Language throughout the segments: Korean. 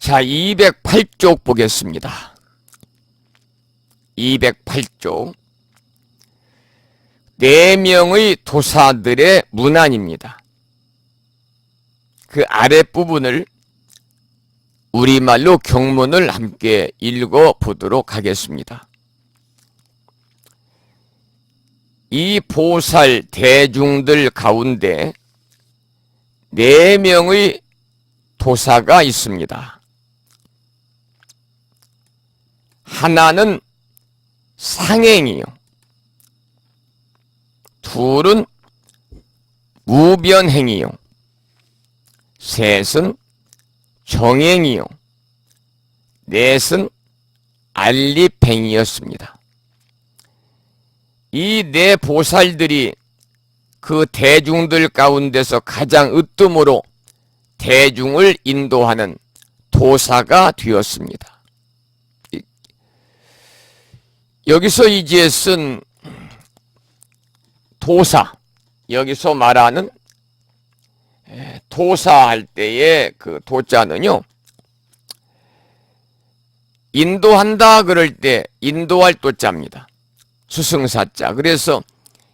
자, 208쪽 보겠습니다. 208쪽. 4명의 도사들의 문안입니다. 그 아랫부분을 우리말로 경문을 함께 읽어보도록 하겠습니다. 이 보살 대중들 가운데 4명의 도사가 있습니다. 하나는 상행이요. 둘은 무변행이요. 셋은 정행이요. 넷은 안립행이었습니다. 이 4 보살들이 그 대중들 가운데서 가장 으뜸으로 대중을 인도하는 도사가 되었습니다. 여기서 이제 쓴 도사, 여기서 말하는 도사할 때의 그 도자는요, 인도한다 그럴 때 인도할 도자입니다. 수승사자. 그래서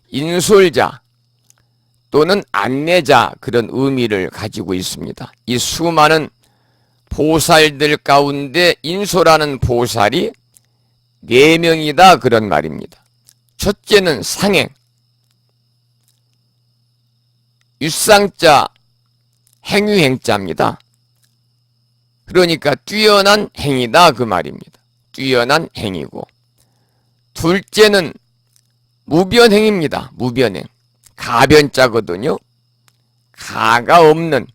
인솔자 또는 안내자, 그런 의미를 가지고 있습니다. 이 수많은 보살들 가운데 인솔하는 보살이 4명이다, 그런 말입니다. 첫째는 상행, 유쌍자, 행위행자입니다. 그러니까 뛰어난 행이다, 그 말입니다. 뛰어난 행이고, 둘째는 무변행입니다. 무변행. 가변자거든요. 가가 없는.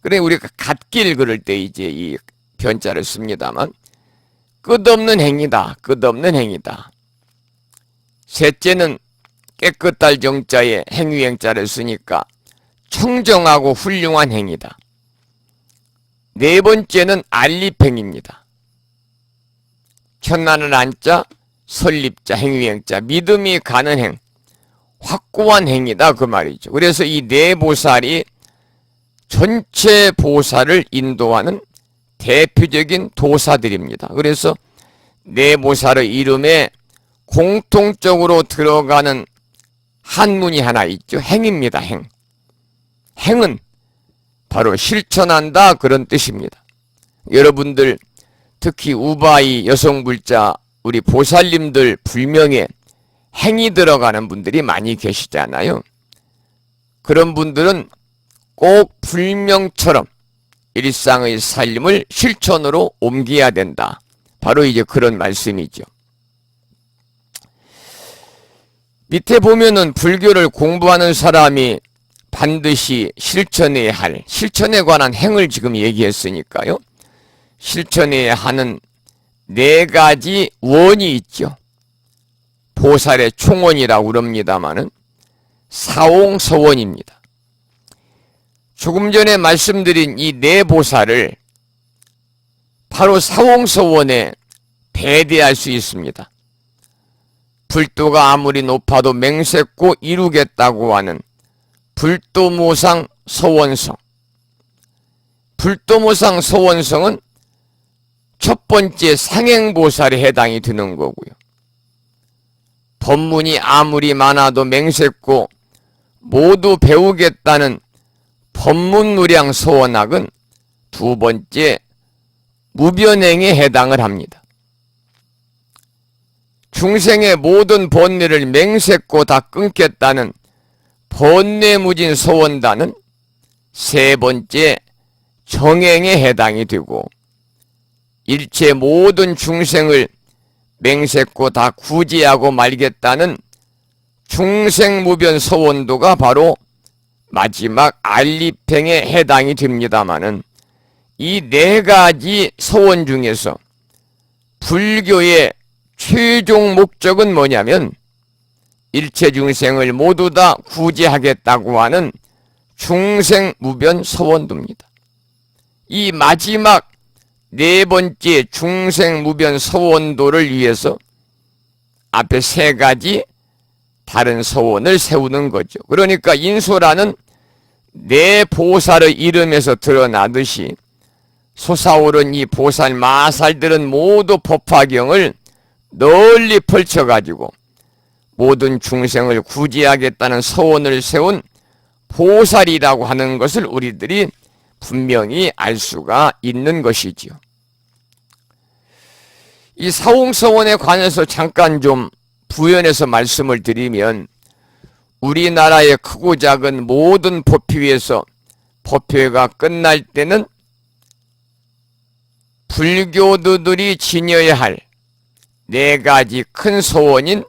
그래, 우리가 갓길 그럴 때 이제 이 변자를 씁니다만, 끝없는 행이다. 끝없는 행이다. 셋째는 깨끗할 정자에 행위행자를 쓰니까 청정하고 훌륭한 행이다. 네 번째는 안립행입니다. 천난을 안자, 설립자, 행위행자, 믿음이 가는 행, 확고한 행이다, 그 말이죠. 그래서 이 4 보살이 전체 보살을 인도하는 대표적인 도사들입니다. 그래서 4 보살의 이름에 공통적으로 들어가는 한문이 하나 있죠. 행입니다. 행. 행은 바로 실천한다, 그런 뜻입니다. 여러분들 특히 우바이 여성불자 우리 보살님들 불명에 행이 들어가는 분들이 많이 계시잖아요. 그런 분들은 꼭 불명처럼 일상의 삶을 실천으로 옮겨야 된다. 바로 이제 그런 말씀이죠. 밑에 보면은 불교를 공부하는 사람이 반드시 실천해야 할, 실천에 관한 행을 지금 얘기했으니까요. 실천해야 하는 4가지 원이 있죠. 보살의 총원이라고 그럽니다마는 사옹서원입니다. 조금 전에 말씀드린 이 4 보살을 바로 사옹서원에 배대할 수 있습니다. 불도가 아무리 높아도 맹세코 이루겠다고 하는 불도모상 서원성. 불도모상 서원성은 첫 번째 상행보살에 해당이 드는 거고요. 법문이 아무리 많아도 맹세코 모두 배우겠다는 법문무량 서원학은 2번째 무변행에 해당을 합니다. 중생의 모든 번뇌를 맹세코 다 끊겠다는 번뇌무진 서원단은 3번째 정행에 해당이 되고, 일체 모든 중생을 맹세코 다 구제하고 말겠다는 중생무변 서원도가 바로 마지막 안립행에 해당이 됩니다마는, 이 4가지 서원 중에서 불교의 최종 목적은 뭐냐면 일체 중생을 모두 다 구제하겠다고 하는 중생무변 서원도입니다. 이 마지막 4번째 중생무변 서원도를 위해서 앞에 3가지 다른 서원을 세우는 거죠. 그러니까 인소라는 4 보살의 이름에서 드러나듯이 솟아오른 이 보살 마살들은 모두 법화경을 널리 펼쳐가지고 모든 중생을 구제하겠다는 서원을 세운 보살이라고 하는 것을 우리들이 분명히 알 수가 있는 것이지요. 이 사홍서원에 관해서 잠깐 좀 부연해서 말씀을 드리면, 우리나라의 크고 작은 모든 법회에서 법회가 끝날 때는 불교도들이 지녀야 할 4가지 큰 서원인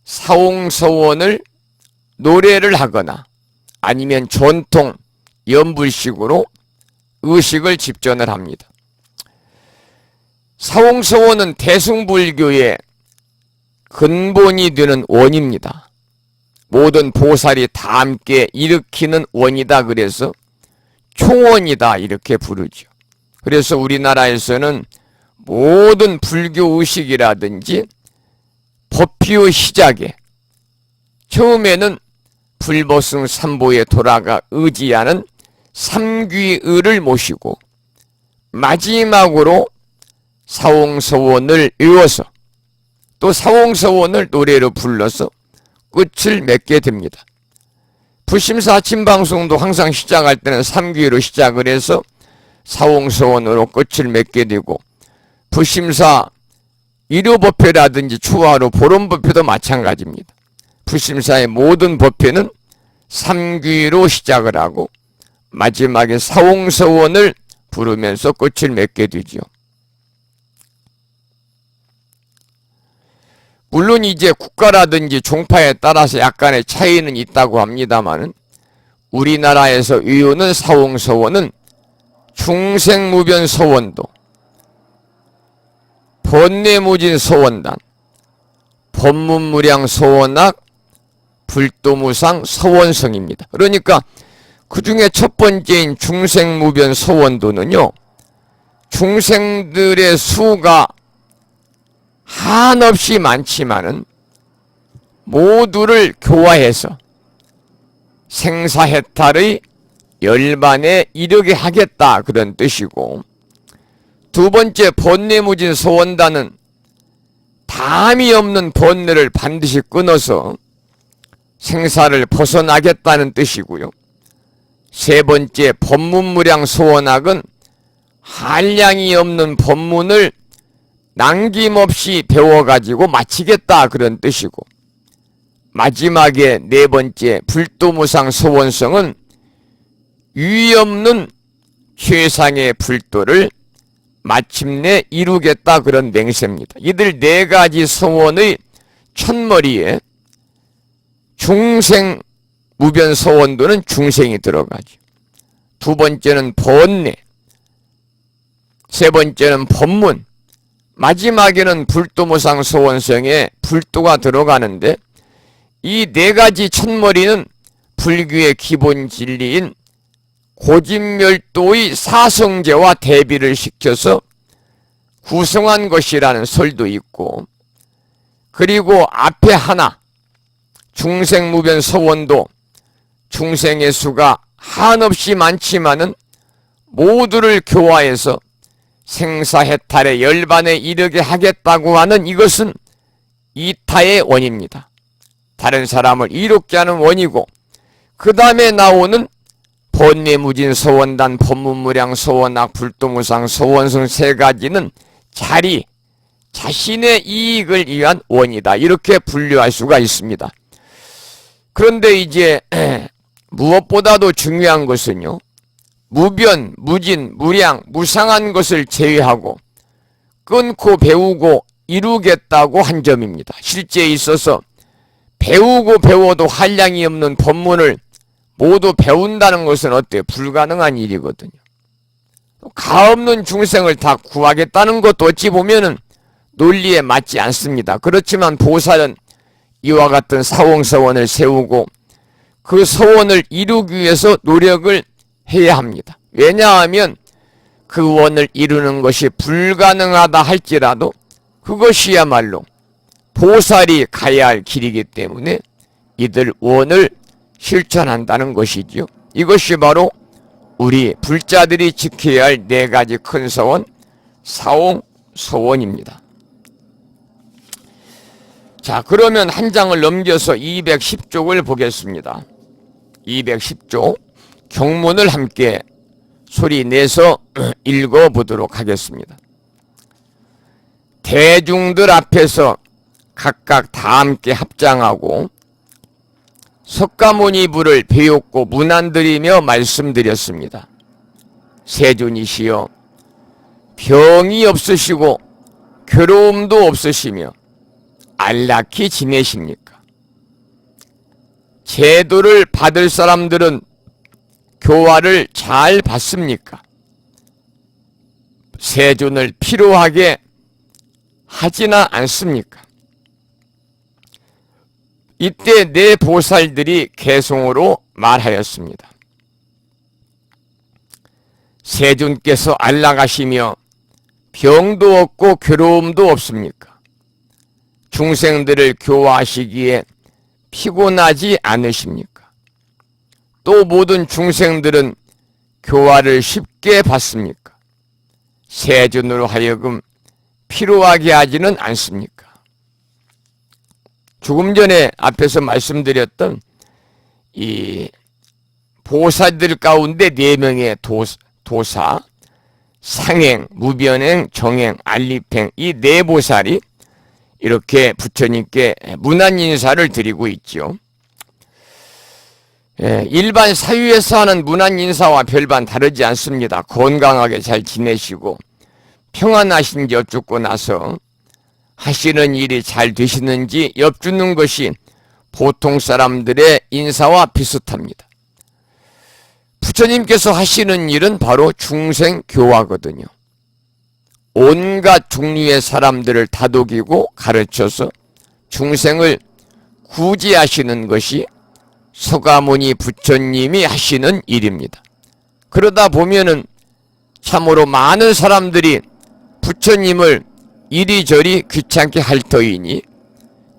사홍서원을 노래를 하거나 아니면 전통 연불식으로 의식을 집전을 합니다. 사홍서원은 대승불교의 근본이 되는 원입니다. 모든 보살이 다 함께 일으키는 원이다. 그래서 총원이다 이렇게 부르죠. 그래서 우리나라에서는 모든 불교 의식이라든지 법회의 시작에 처음에는 불보승 삼보에 돌아가 의지하는 삼귀의를 모시고 마지막으로 사홍서원을 외워서 또 사홍서원을 노래로 불러서 끝을 맺게 됩니다. 불심사 아침 방송도 항상 시작할 때는 삼귀의로 시작을 해서 사홍서원으로 끝을 맺게 되고, 불심사 일요법회라든지 추화로 보름법회도 마찬가지입니다. 불심사의 모든 법회는 삼귀의로 시작을 하고 마지막에 사홍서원을 부르면서 끝을 맺게 되죠. 물론 이제 국가라든지 종파에 따라서 약간의 차이는 있다고 합니다만, 우리나라에서 외우는 사홍서원은 중생무변서원도, 번뇌무진서원단, 법문무량서원악, 불도무상 서원성입니다. 그러니까 그 중에 첫 번째인 중생무변서원도는요, 중생들의 수가 한없이 많지만은 모두를 교화해서 생사해탈의 열반에 이르게 하겠다 그런 뜻이고, 두 번째 번뇌무진 서원단은 담이 없는 번뇌를 반드시 끊어서 생사를 벗어나겠다는 뜻이고요. 세 번째 법문무량 서원학은 한량이 없는 법문을 남김없이 배워가지고 마치겠다 그런 뜻이고, 마지막에 네 번째 불도무상 서원성은 유의 없는 최상의 불도를 마침내 이루겠다 그런 맹세입니다. 이들 4가지 서원의 첫머리에 중생무변서원도는 중생이 들어가죠. 두 번째는 번뇌, 세 번째는 법문, 마지막에는 불도무상 서원성에 불도가 들어가는데, 이 4가지 첫머리는 불교의 기본 진리인 고진멸도의 사성제와 대비를 시켜서 구성한 것이라는 설도 있고, 그리고 앞에 하나 중생무변 서원도 중생의 수가 한없이 많지만은 모두를 교화해서 생사해탈의 열반에 이르게 하겠다고 하는 이것은 이타의 원입니다. 다른 사람을 이롭게 하는 원이고, 그 다음에 나오는 번뇌무진 서원단, 법문무량 서원악, 불도무상 서원성 3가지는 자신의 이익을 위한 원이다 이렇게 분류할 수가 있습니다. 그런데 이제 무엇보다도 중요한 것은요, 무변, 무진, 무량, 무상한 것을 제외하고 끊고 배우고 이루겠다고 한 점입니다. 실제에 있어서 배우고 배워도 한량이 없는 법문을 모두 배운다는 것은 어때요? 불가능한 일이거든요. 가없는 중생을 다 구하겠다는 것도 어찌 보면은 논리에 맞지 않습니다. 그렇지만 보살은 이와 같은 사홍서원을 세우고 그 서원을 이루기 위해서 노력을 해야 합니다. 왜냐하면 그 원을 이루는 것이 불가능하다 할지라도 그것이야말로 보살이 가야 할 길이기 때문에 이들 원을 실천한다는 것이지요. 이것이 바로 우리 불자들이 지켜야 할 네 가지 큰 서원, 사옹, 소원입니다. 자, 그러면 한 장을 넘겨서 210쪽을 보겠습니다. 210쪽 경문을 함께 소리 내서 읽어보도록 하겠습니다. 대중들 앞에서 각각 다 함께 합장하고 석가모니불을 배웠고 문안드리며 말씀드렸습니다. 세존이시여, 병이 없으시고 괴로움도 없으시며 안락히 지내십니까? 제도를 받을 사람들은 교화를 잘 받습니까? 세존을 피로하게 하지나 않습니까? 이때 네 보살들이 개송으로 말하였습니다. 세존께서 안락하시며 병도 없고 괴로움도 없습니까? 중생들을 교화하시기에 피곤하지 않으십니까? 또 모든 중생들은 교화를 쉽게 받습니까? 세존으로 하여금 피로하게 하지는 않습니까? 조금 전에 앞에서 말씀드렸던 이 보살들 가운데 4명의 도사, 상행, 무변행, 정행, 안립행, 이 4보살이 이렇게 부처님께 문안 인사를 드리고 있죠. 일반 사유에서 하는 문안 인사와 별반 다르지 않습니다. 건강하게 잘 지내시고 평안하신지 여쭙고 나서 하시는 일이 잘 되시는지 엿주는 것이 보통 사람들의 인사와 비슷합니다. 부처님께서 하시는 일은 바로 중생 교화거든요. 온갖 종류의 사람들을 다독이고 가르쳐서 중생을 구제하시는 것이 서가모니 부처님이 하시는 일입니다. 그러다 보면은 참으로 많은 사람들이 부처님을 이리저리 귀찮게 할 터이니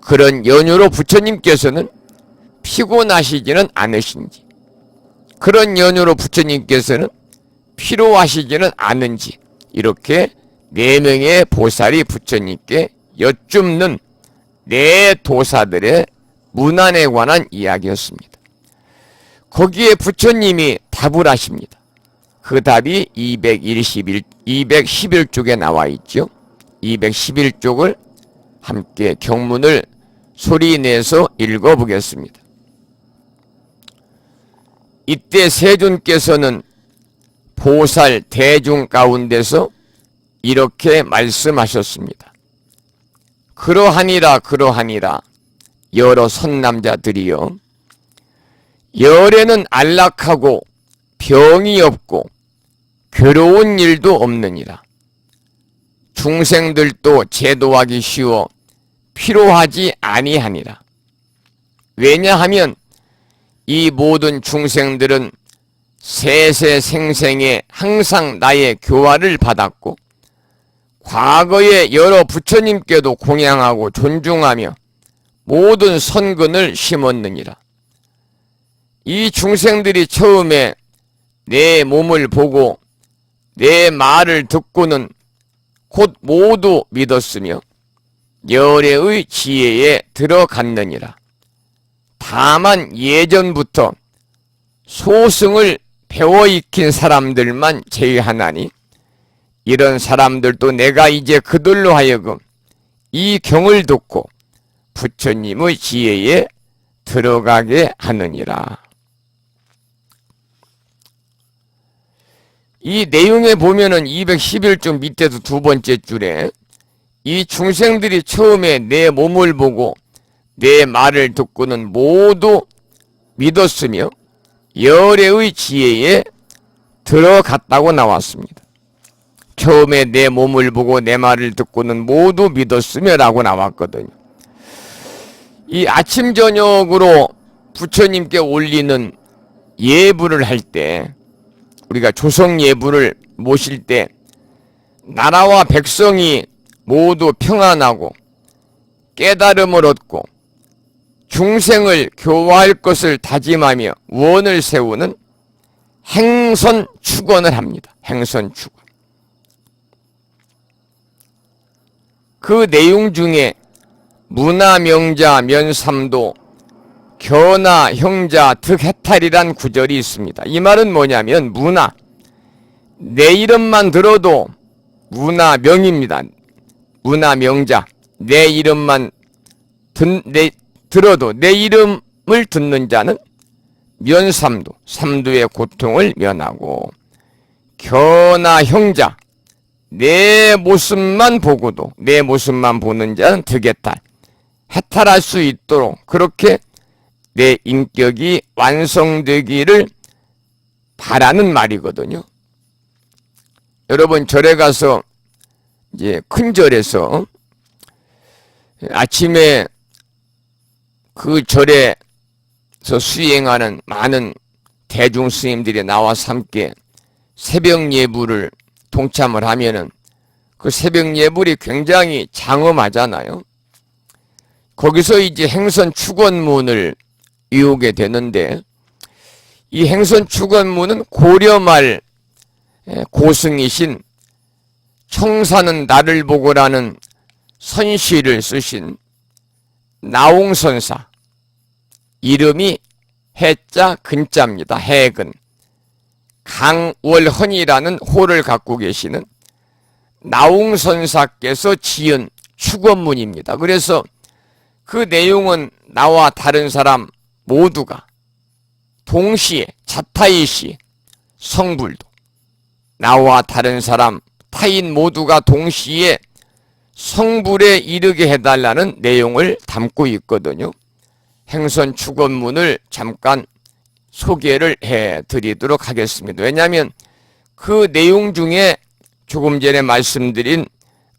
그런 연유로 부처님께서는 피곤하시지는 않으신지, 그런 연유로 부처님께서는 피로하시지는 않은지, 이렇게 4명의 보살이 부처님께 여쭙는 4도사들의 문안에 관한 이야기였습니다. 거기에 부처님이 답을 하십니다. 그 답이 211쪽에 나와 있죠. 211쪽을 함께 경문을 소리내서 읽어보겠습니다. 이때 세존께서는 보살 대중 가운데서 이렇게 말씀하셨습니다. 그러하니라 여러 선남자들이여, 열에는 안락하고 병이 없고 괴로운 일도 없느니라. 중생들도 제도하기 쉬워 피로하지 아니하니라. 왜냐하면 이 모든 중생들은 세세생생에 항상 나의 교화를 받았고 과거에 여러 부처님께도 공양하고 존중하며 모든 선근을 심었느니라. 이 중생들이 처음에 내 몸을 보고 내 말을 듣고는 곧 모두 믿었으며 열애의 지혜에 들어갔느니라. 다만 예전부터 소승을 배워 익힌 사람들만 제외하나니 이런 사람들도 내가 이제 그들로 하여금 이 경을 듣고 부처님의 지혜에 들어가게 하느니라. 이 내용에 보면은 211쪽 밑에도 2번째 줄에 이 중생들이 처음에 내 몸을 보고 내 말을 듣고는 모두 믿었으며 열애의 지혜에 들어갔다고 나왔습니다. 처음에 내 몸을 보고 내 말을 듣고는 모두 믿었으며 라고 나왔거든요. 이 아침 저녁으로 부처님께 올리는 예불을 할 때, 우리가 조성 예불을 모실 때 나라와 백성이 모두 평안하고 깨달음을 얻고 중생을 교화할 것을 다짐하며 원을 세우는 행선축원을 합니다. 행선축원. 그 내용 중에 문화명자 면삼도 견하 형자 득해탈이란 구절이 있습니다. 이 말은 뭐냐면 문화, 내 이름만 들어도 문화명입니다. 문화명자, 내 이름만 들어도 내 이름을 듣는 자는 면삼도, 삼도의 고통을 면하고, 견하 형자, 내 모습만 보고도 내 모습만 보는 자는 득해탈, 해탈할 수 있도록 그렇게 내 인격이 완성되기를 바라는 말이거든요. 여러분, 절에 가서 이제 큰 절에서 아침에 그 절에서 수행하는 많은 대중 스님들이 나와서 함께 새벽 예불을 동참을 하면은 그 새벽 예불이 굉장히 장엄하잖아요. 거기서 이제 행선 축원문을 외우게 되는데, 이 행선 축원문은 고려말 고승이신 청사는 나를 보고라는 선시를 쓰신 나홍선사, 이름이 해자 근자입니다. 해근. 강월헌이라는 호를 갖고 계시는 나홍선사께서 지은 축원문입니다. 그래서 그 내용은 나와 다른 사람 모두가 동시에 자타이시 성불도, 나와 다른 사람 타인 모두가 동시에 성불에 이르게 해달라는 내용을 담고 있거든요. 행선 축원문을 잠깐 소개를 해드리도록 하겠습니다. 왜냐하면 그 내용 중에 조금 전에 말씀드린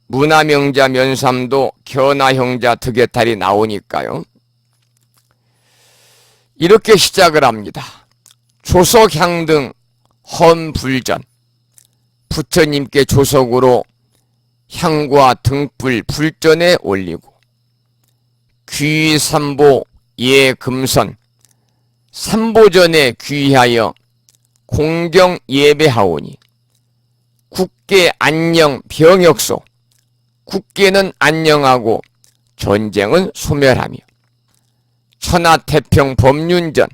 문화명자 면삼도 견하 형자 득해탈이 나오니까요. 이렇게 시작을 합니다. 조석향등 헌불전, 부처님께 조석으로 향과 등불 불전에 올리고, 귀삼보 예금선, 삼보전에 귀하여 공경 예배하오니, 국계 안녕 병역소, 국계는 안녕하고 전쟁은 소멸하며, 천하태평 법륜전,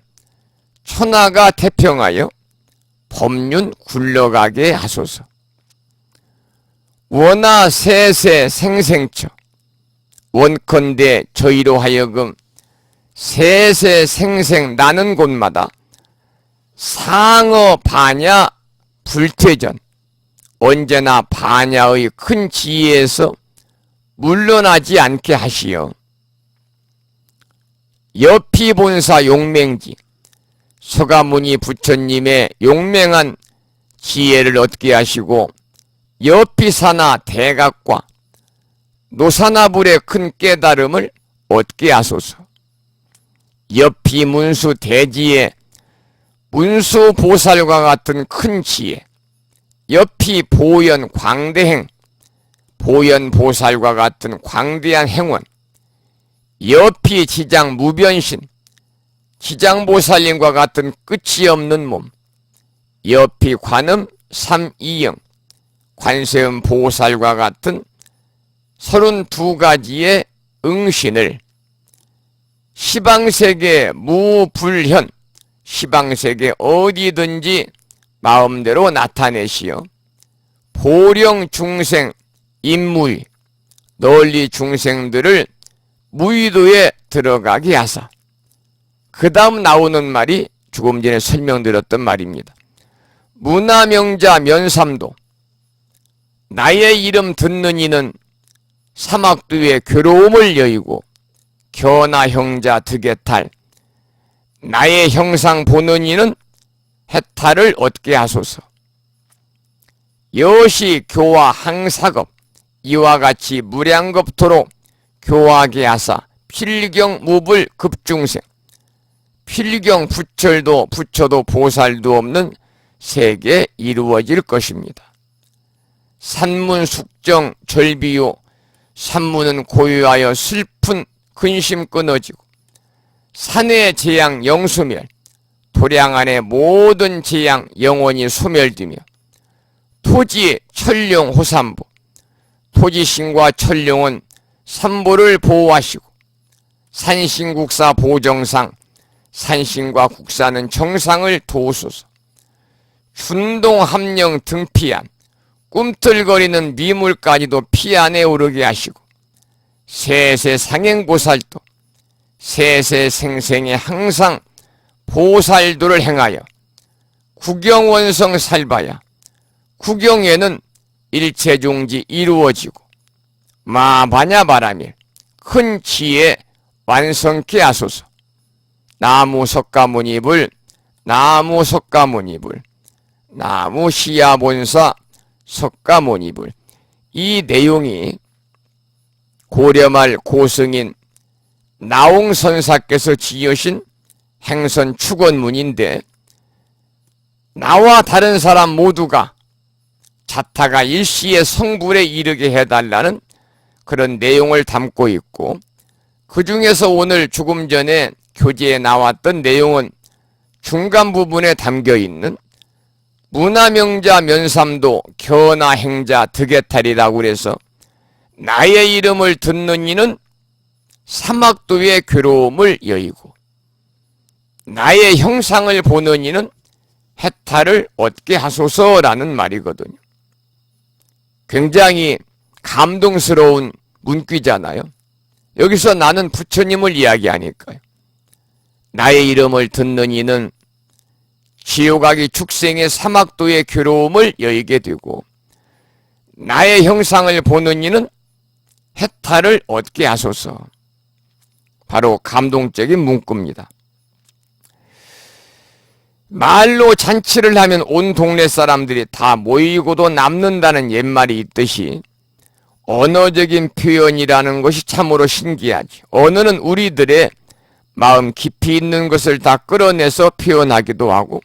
천하가 태평하여 법륜 굴러가게 하소서. 원하 세세 생생처, 원컨대 저희로 하여금 세세 생생 나는 곳마다 상어 반야 불퇴전, 언제나 반야의 큰 지혜에서 물러나지 않게 하시어, 여피본사 용맹지, 서가모니 부처님의 용맹한 지혜를 얻게 하시고, 여피사나 대각과 노사나불의 큰 깨달음을 얻게 하소서. 여피 문수 대지의 문수 보살과 같은 큰 지혜, 여피 보현 광대행, 보현 보살과 같은 광대한 행원, 여피 지장 무변신, 지장보살님과 같은 끝이 없는 몸, 여피 관음 삼이영, 관세음 보살과 같은 32가지의 응신을 시방세계 무불현, 시방세계 어디든지 마음대로 나타내시어 보령 중생 인무위, 널리 중생들을 무위도에 들어가게 하사. 그 다음 나오는 말이 조금 전에 설명드렸던 말입니다. 문화명자 면삼도, 나의 이름 듣는 이는 사막두의 괴로움을 여의고, 견하 형자 득해탈, 나의 형상 보는 이는 해탈을 얻게 하소서. 여시 교화 항사급, 이와 같이 무량겁토록 교화하게 하사 필경 무불 급중생, 필경 부철도 부처도 보살도 없는 세계 이루어질 것입니다. 산문 숙정 절비요, 산문은 고요하여 슬픈 근심 끊어지고, 산의 재앙 영수멸, 도량 안의 모든 재앙 영원히 소멸되며 토지 천룡 호삼보, 토지신과 천룡은 삼보를 보호하시고 산신국사 보정상, 산신과 국사는 정상을 도우소서. 춘동함령 등피한 꿈틀거리는 미물까지도 피안에 오르게 하시고 세세 상행보살도 세세생생에 항상 보살도를 행하여 구경원성 살바야 구경에는 일체종지 이루어지고 마바냐바라밀 큰 지혜 완성케 하소서. 나무석가모니불 나무석가모니불 나무시야본사 석가모니불. 이 내용이 고려말 고승인 나홍선사께서 지으신 행선 축원문인데 나와 다른 사람 모두가 자타가 일시에 성불에 이르게 해달라는 그런 내용을 담고 있고, 그 중에서 오늘 조금 전에 교재에 나왔던 내용은 중간 부분에 담겨있는 문화명자 면삼도 견화행자 득해탈이라고 그래서 나의 이름을 듣는 이는 사막도의 괴로움을 여의고 나의 형상을 보는 이는 해탈을 얻게 하소서라는 말이거든요. 굉장히 감동스러운 문구잖아요. 여기서 나는 부처님을 이야기하니까요. 나의 이름을 듣는 이는 지옥아기 축생의 사막도의 괴로움을 여의게 되고 나의 형상을 보는 이는 해탈을 얻게 하소서. 바로 감동적인 문구입니다. 말로 잔치를 하면 온 동네 사람들이 다 모이고도 남는다는 옛말이 있듯이 언어적인 표현이라는 것이 참으로 신기하지. 언어는 우리들의 마음 깊이 있는 것을 다 끌어내서 표현하기도 하고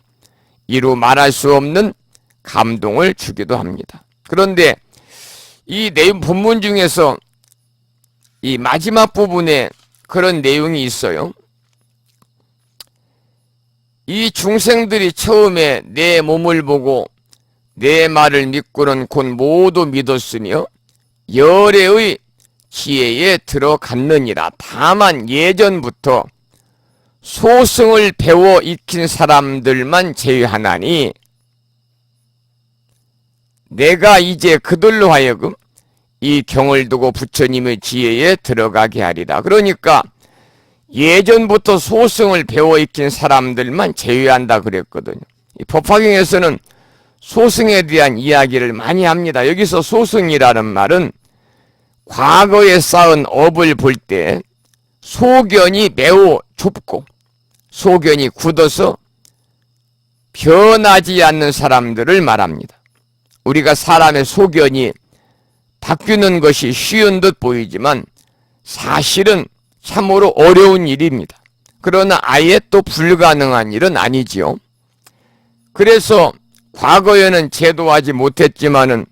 이루 말할 수 없는 감동을 주기도 합니다. 그런데 이 내용 본문 중에서 이 마지막 부분에 그런 내용이 있어요. 이 중생들이 처음에 내 몸을 보고 내 말을 믿고는 곧 모두 믿었으며 열애의 지혜에 들어갔느니라. 다만 예전부터 소승을 배워 익힌 사람들만 제외하나니 내가 이제 그들로 하여금 이 경을 두고 부처님의 지혜에 들어가게 하리라. 그러니까 예전부터 소승을 배워 익힌 사람들만 제외한다 그랬거든요. 이 법화경에서는 소승에 대한 이야기를 많이 합니다. 여기서 소승이라는 말은 과거에 쌓은 업을 볼 때 소견이 매우 좁고 소견이 굳어서 변하지 않는 사람들을 말합니다. 우리가 사람의 소견이 바뀌는 것이 쉬운 듯 보이지만 사실은 참으로 어려운 일입니다. 그러나 아예 또 불가능한 일은 아니지요. 그래서 과거에는 제도하지 못했지만은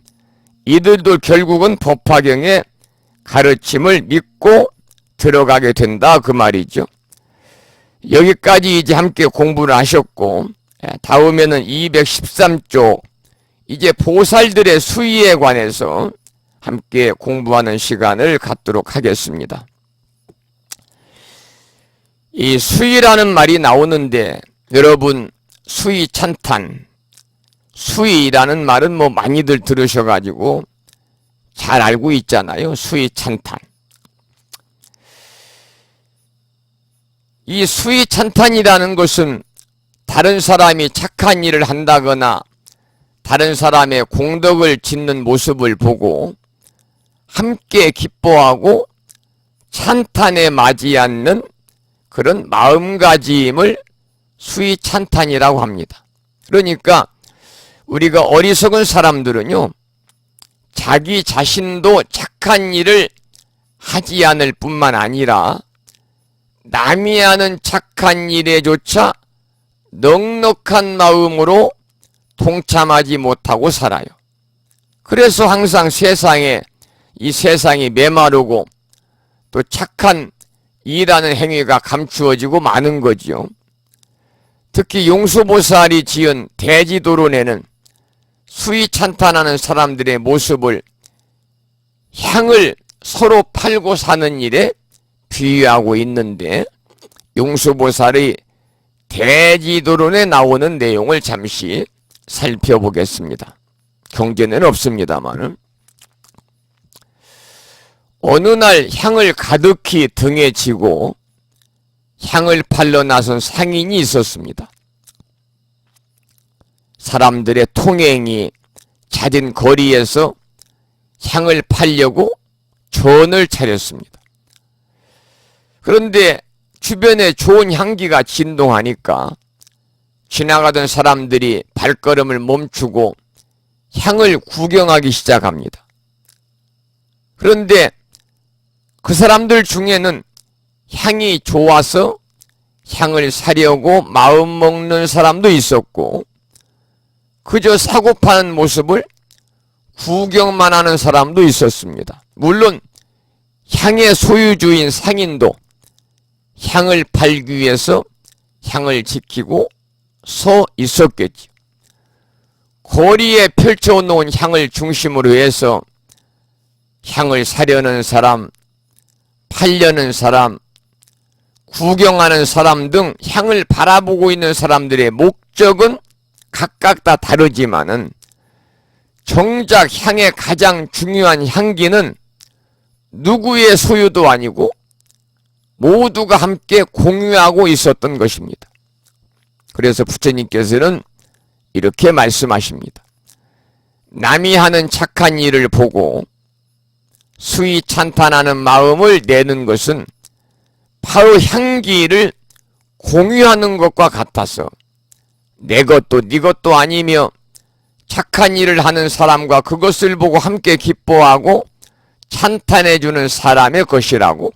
이들도 결국은 법화경의 가르침을 믿고 들어가게 된다 그 말이죠. 여기까지 이제 함께 공부를 하셨고 다음에는 213쪽 이제 보살들의 수위에 관해서 함께 공부하는 시간을 갖도록 하겠습니다. 이 수위라는 말이 나오는데 여러분 수위 찬탄, 수위라는 말은 뭐 많이들 들으셔가지고 잘 알고 있잖아요. 수위 찬탄. 이 수위 찬탄이라는 것은 다른 사람이 착한 일을 한다거나 다른 사람의 공덕을 짓는 모습을 보고 함께 기뻐하고 찬탄에 맞이 않는 그런 마음가짐을 수위 찬탄이라고 합니다. 그러니까 우리가 어리석은 사람들은요, 자기 자신도 착한 일을 하지 않을 뿐만 아니라 남이 하는 착한 일에조차 넉넉한 마음으로 동참하지 못하고 살아요. 그래서 항상 이 세상이 메마르고 또 착한 일하는 행위가 감추어지고 마는 거지요. 특히 용수보살이 지은 대지도론에는 수위 찬탄하는 사람들의 모습을 향을 서로 팔고 사는 일에 비유하고 있는데, 용수보살의 대지도론에 나오는 내용을 잠시 살펴보겠습니다. 경전에는 없습니다만은. 어느 날 향을 가득히 등에 지고 향을 팔러 나선 상인이 있었습니다. 사람들의 통행이 잦은 거리에서 향을 팔려고 전을 차렸습니다. 그런데 주변에 좋은 향기가 진동하니까 지나가던 사람들이 발걸음을 멈추고 향을 구경하기 시작합니다. 그런데 그 사람들 중에는 향이 좋아서 향을 사려고 마음먹는 사람도 있었고, 그저 사고 파는 모습을 구경만 하는 사람도 있었습니다. 물론 향의 소유주인 상인도 향을 팔기 위해서 향을 지키고 서 있었겠지. 거리에 펼쳐놓은 향을 중심으로 해서 향을 사려는 사람, 팔려는 사람, 구경하는 사람 등 향을 바라보고 있는 사람들의 목적은 각각 다 다르지만은 정작 향의 가장 중요한 향기는 누구의 소유도 아니고 모두가 함께 공유하고 있었던 것입니다. 그래서 부처님께서는 이렇게 말씀하십니다. 남이 하는 착한 일을 보고 수위 찬탄하는 마음을 내는 것은 바로 향기를 공유하는 것과 같아서 내 것도 네 것도 아니며 착한 일을 하는 사람과 그것을 보고 함께 기뻐하고 찬탄해주는 사람의 것이라고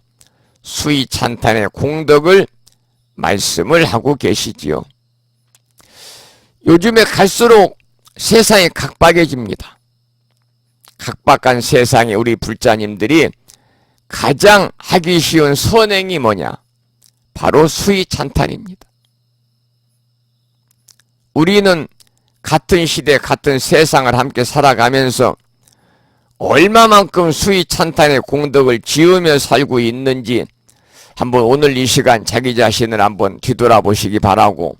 수위 찬탄의 공덕을 말씀을 하고 계시지요. 요즘에 갈수록 세상이 각박해집니다. 각박한 세상에 우리 불자님들이 가장 하기 쉬운 선행이 뭐냐? 바로 수위 찬탄입니다. 우리는 같은 시대, 같은 세상을 함께 살아가면서 얼마만큼 수위 찬탄의 공덕을 지으며 살고 있는지 한번 오늘 이 시간 자기 자신을 한번 뒤돌아보시기 바라고,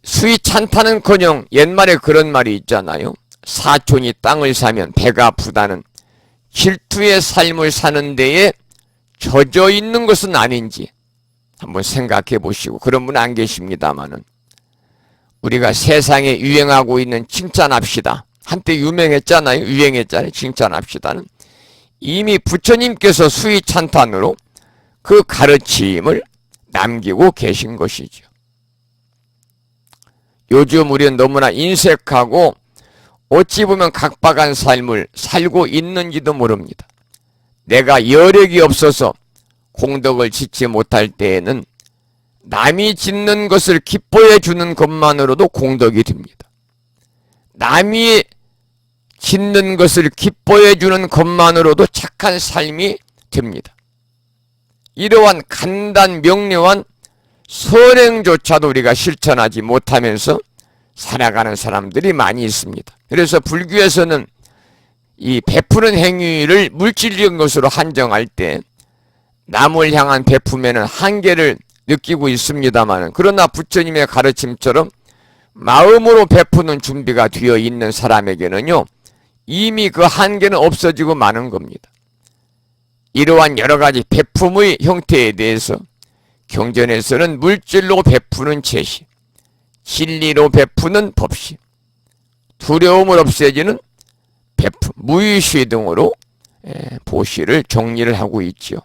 수위 찬탄은커녕 옛말에 그런 말이 있잖아요. 사촌이 땅을 사면 배가 아프다는, 질투의 삶을 사는 데에 젖어 있는 것은 아닌지 한번 생각해 보시고, 그런 분 안 계십니다마는 우리가 세상에 유행하고 있는 칭찬합시다, 한때 유명했잖아요. 유행했잖아요. 칭찬합시다는 이미 부처님께서 수위 찬탄으로 그 가르침을 남기고 계신 것이죠. 요즘 우리는 너무나 인색하고 어찌 보면 각박한 삶을 살고 있는지도 모릅니다. 내가 여력이 없어서 공덕을 짓지 못할 때에는 남이 짓는 것을 기뻐해 주는 것만으로도 공덕이 됩니다. 남이 짓는 것을 기뻐해 주는 것만으로도 착한 삶이 됩니다. 이러한 간단 명료한 선행조차도 우리가 실천하지 못하면서 살아가는 사람들이 많이 있습니다. 그래서 불교에서는 이 베푸는 행위를 물질적인 것으로 한정할 때 남을 향한 베품에는 한계를 느끼고 있습니다만, 그러나 부처님의 가르침처럼 마음으로 베푸는 준비가 되어 있는 사람에게는요, 이미 그 한계는 없어지고 마는 겁니다. 이러한 여러 가지 베품의 형태에 대해서 경전에서는 물질로 베푸는 제시, 진리로 베푸는 법시, 두려움을 없애지는 베품, 무의시 등으로 보시를 정리를 하고 있죠.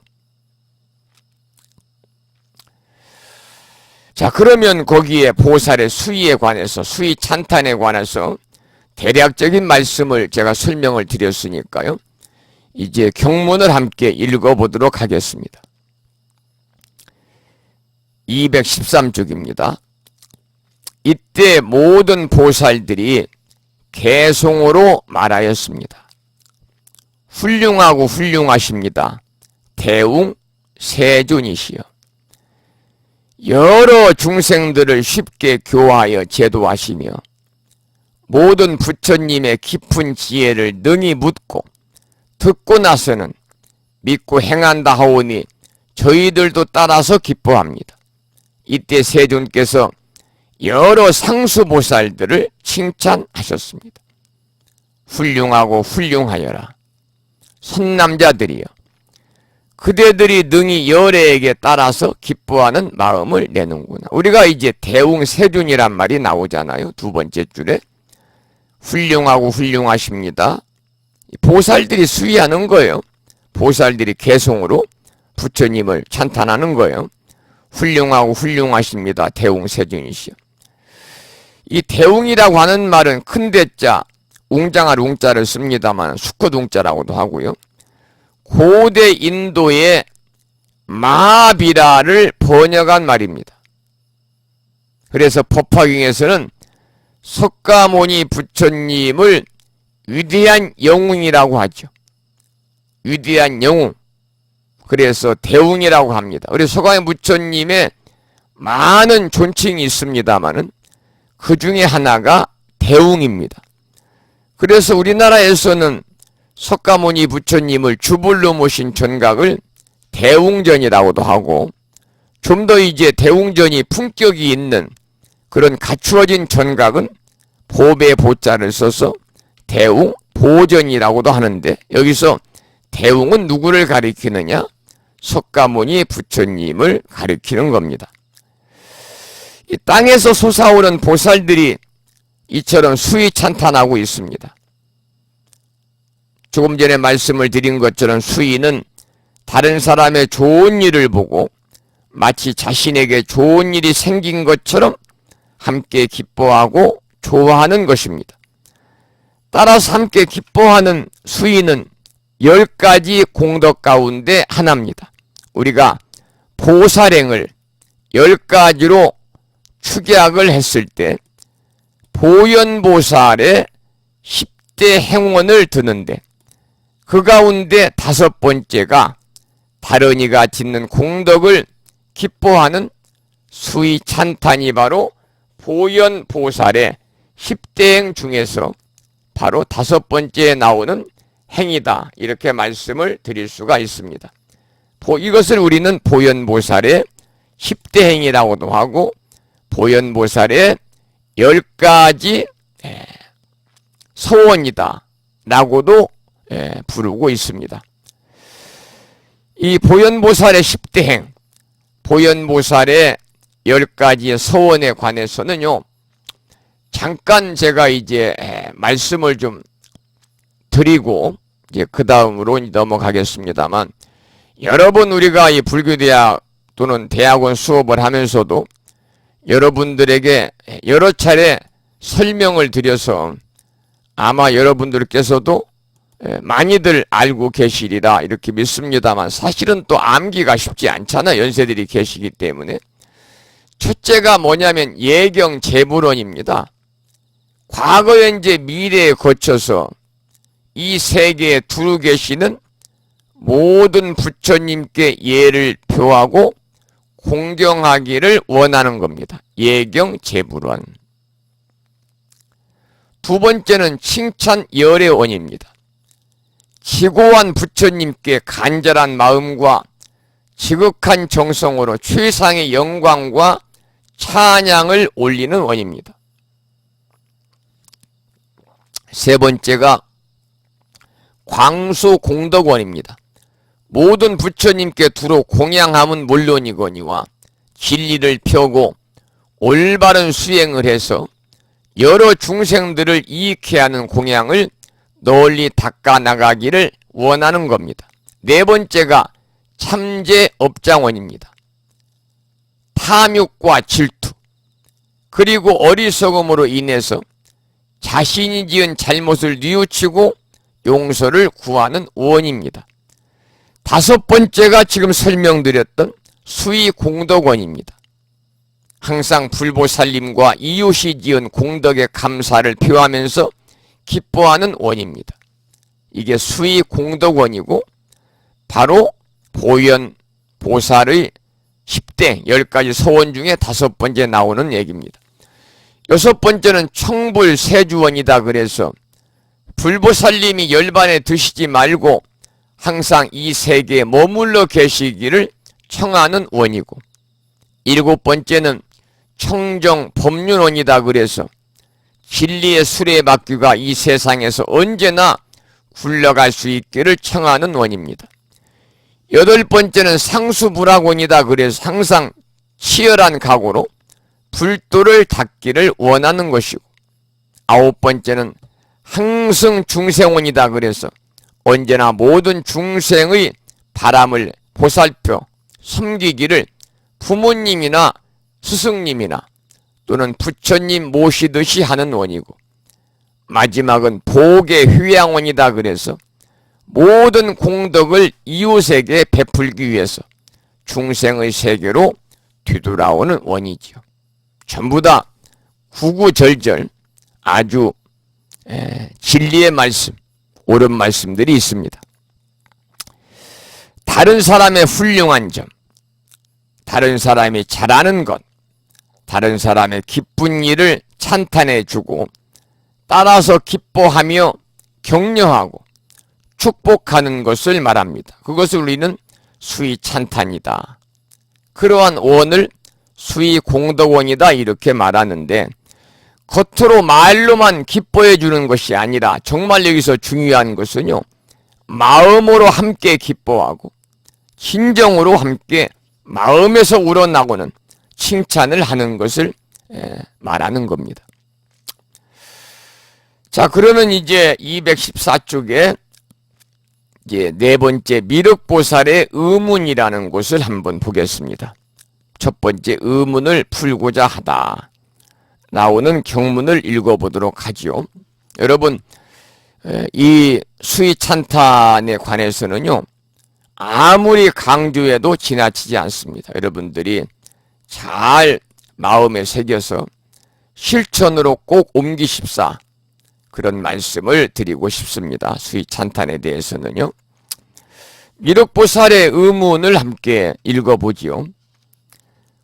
자, 그러면 거기에 보살의 수위에 관해서, 수위 찬탄에 관해서 대략적인 말씀을 제가 설명을 드렸으니까요, 이제 경문을 함께 읽어보도록 하겠습니다. 213쪽입니다. 이때 모든 보살들이 개송으로 말하였습니다. 훌륭하고 훌륭하십니다. 대웅 세존이시여. 여러 중생들을 쉽게 교화하여 제도하시며 모든 부처님의 깊은 지혜를 능히 묻고 듣고 나서는 믿고 행한다 하오니 저희들도 따라서 기뻐합니다. 이때 세존께서 여러 상수보살들을 칭찬하셨습니다. 훌륭하고 훌륭하여라. 선남자들이여, 그대들이 능히 열애에게 따라서 기뻐하는 마음을 내는구나. 우리가 이제 대웅세존이란 말이 나오잖아요. 두 번째 줄에. 훌륭하고 훌륭하십니다. 보살들이 수위하는 거예요. 보살들이 개성으로 부처님을 찬탄하는 거예요. 훌륭하고 훌륭하십니다. 대웅세존이시여. 이 대웅이라고 하는 말은 큰 대자, 웅장한 웅자를 씁니다만 수컷 웅자라고도 하고요. 고대 인도의 마하비라를 번역한 말입니다. 그래서 법화경에서는 석가모니 부처님을 위대한 영웅이라고 하죠. 위대한 영웅. 그래서 대웅이라고 합니다. 그래서 석가모니 부처님의 많은 존칭이 있습니다만은 그 중에 하나가 대웅입니다. 그래서 우리나라에서는 석가모니 부처님을 주불로 모신 전각을 대웅전이라고도 하고, 좀 더 이제 대웅전이 품격이 있는 그런 갖추어진 전각은 보배 보자를 써서 대웅 보전이라고도 하는데, 여기서 대웅은 누구를 가리키느냐? 석가모니 부처님을 가리키는 겁니다. 이 땅에서 솟아오른 보살들이 이처럼 수위 찬탄하고 있습니다. 조금 전에 말씀을 드린 것처럼 수위는 다른 사람의 좋은 일을 보고 마치 자신에게 좋은 일이 생긴 것처럼 함께 기뻐하고 좋아하는 것입니다. 따라서 함께 기뻐하는 수위는 10가지 공덕 가운데 하나입니다. 우리가 보살행을 10가지로 축약을 했을 때 보현보살의 10대 행원을 드는데, 그 가운데 5번째가 다른 이가 짓는 공덕을 기뻐하는 수위 찬탄이 바로 보현보살의 10대 행 중에서 바로 5번째에 나오는 행이다, 이렇게 말씀을 드릴 수가 있습니다. 이것을 우리는 보현보살의 10대 행이라고도 하고 보현보살의 10가지 서원이다 라고도 부르고 있습니다. 이 보현보살의 10대 행, 보현보살의 10가지 서원에 관해서는요, 잠깐 제가 이제 말씀을 좀 드리고 이제 그 다음으로 넘어가겠습니다만, 여러분 우리가 이 불교대학 또는 대학원 수업을 하면서도 여러분들에게 여러 차례 설명을 드려서 아마 여러분들께서도 많이들 알고 계시리라 이렇게 믿습니다만, 사실은 또 암기가 쉽지 않잖아요. 연세들이 계시기 때문에. 첫째가 뭐냐면 예경 재불원입니다. 과거, 현재, 미래에 거쳐서 이 세계에 두루 계시는 모든 부처님께 예를 표하고 공경하기를 원하는 겁니다. 예경 재불원. 두 번째는 칭찬 열애원입니다. 지고한 부처님께 간절한 마음과 지극한 정성으로 최상의 영광과 찬양을 올리는 원입니다. 세 번째가 광수공덕원입니다. 모든 부처님께 두루 공양함은 물론이거니와 진리를 펴고 올바른 수행을 해서 여러 중생들을 이익해 하는 공양을 널리 닦아나가기를 원하는 겁니다. 네 번째가 참제업장원입니다. 탐욕과 질투 그리고 어리석음으로 인해서 자신이 지은 잘못을 뉘우치고 용서를 구하는 원입니다. 다섯 번째가 지금 설명드렸던 수의공덕원입니다. 항상 불보살님과 이웃이 지은 공덕의 감사를 표하면서 기뻐하는 원입니다. 이게 수의공덕원이고 바로 보현보살의 10대 10가지 소원 중에 5번째 나오는 얘기입니다. 6번째는 청불세주원이다. 그래서 불보살님이 열반에 드시지 말고 항상 이 세계에 머물러 계시기를 청하는 원이고, 7번째는 청정법륜원이다. 그래서 진리의 수레바퀴가 이 세상에서 언제나 굴러갈 수 있기를 청하는 원입니다. 8번째는 상수불학원이다. 그래서 항상 치열한 각오로 불도를 닦기를 원하는 것이고, 9번째는 항승중생원이다. 그래서 언제나 모든 중생의 바람을 보살펴 섬기기를 부모님이나 스승님이나 또는 부처님 모시듯이 하는 원이고, 마지막은 복의 휴양원이다. 그래서 모든 공덕을 이웃에게 베풀기 위해서 중생의 세계로 뒤돌아오는 원이지요. 전부 다 구구절절 아주 진리의 말씀, 옳은 말씀들이 있습니다. 다른 사람의 훌륭한 점, 다른 사람이 잘하는 것, 다른 사람의 기쁜 일을 찬탄해주고 따라서 기뻐하며 격려하고 축복하는 것을 말합니다. 그것을 우리는 수의 찬탄이다. 그러한 원을 수의 공덕원이다 이렇게 말하는데, 겉으로 말로만 기뻐해 주는 것이 아니라 정말 여기서 중요한 것은요, 마음으로 함께 기뻐하고 진정으로 함께 마음에서 우러나오는 칭찬을 하는 것을 말하는 겁니다. 자, 그러면 이제 214쪽에 이제 4번째 미륵보살의 의문이라는 것을 한번 보겠습니다. 첫 번째 의문을 풀고자 하다 나오는 경문을 읽어보도록 하지요. 여러분, 이 수의찬탄에 관해서는요, 아무리 강조해도 지나치지 않습니다. 여러분들이 잘 마음에 새겨서 실천으로 꼭 옮기십사, 그런 말씀을 드리고 싶습니다. 수의찬탄에 대해서는요. 미륵보살의 의문을 함께 읽어보지요.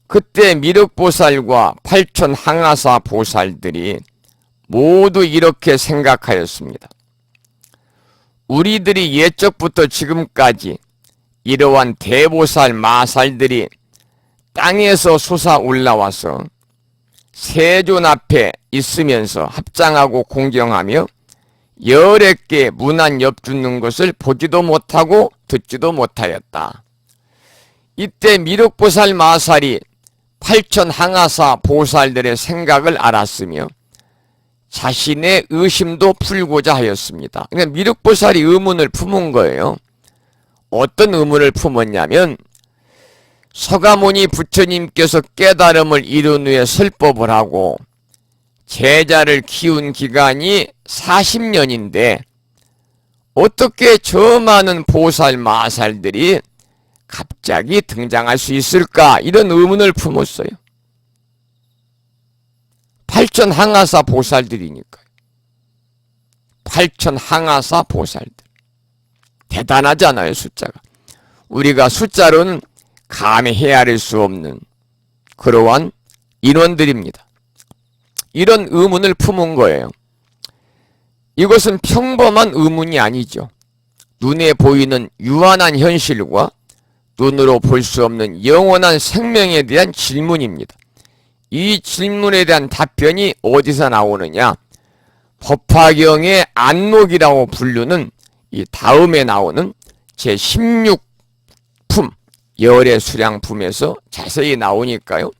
그때 미륵보살과 8천 항아사 보살들이 모두 이렇게 생각하였습니다. 우리들이 옛적부터 지금까지 이러한 대보살 마살들이 땅에서 솟아 올라와서 세존 앞에 있으면서 합장하고 공경하며 열애께 문안 엽주는 것을 보지도 못하고 듣지도 못하였다. 이때 미륵보살 마살이 8천 항아사 보살들의 생각을 알았으며 자신의 의심도 풀고자 하였습니다. 그러니까 미륵보살이 의문을 품은 거예요. 어떤 의문을 품었냐면, 서가모니 부처님께서 깨달음을 이룬 후에 설법을 하고 제자를 키운 기간이 40년인데 어떻게 저 많은 보살 마살들이 갑자기 등장할 수 있을까? 이런 의문을 품었어요. 8천 항아사 보살들이니까요. 8천 항아사 보살들. 대단하잖아요, 숫자가. 우리가 숫자로는 감히 헤아릴 수 없는 그러한 인원들입니다. 이런 의문을 품은 거예요. 이것은 평범한 의문이 아니죠. 눈에 보이는 유한한 현실과 눈으로 볼 수 없는 영원한 생명에 대한 질문입니다. 이 질문에 대한 답변이 어디서 나오느냐? 법화경의 안록이라고 부르는 이 다음에 나오는 제16품 열의 수량품에서 자세히 나오니까요.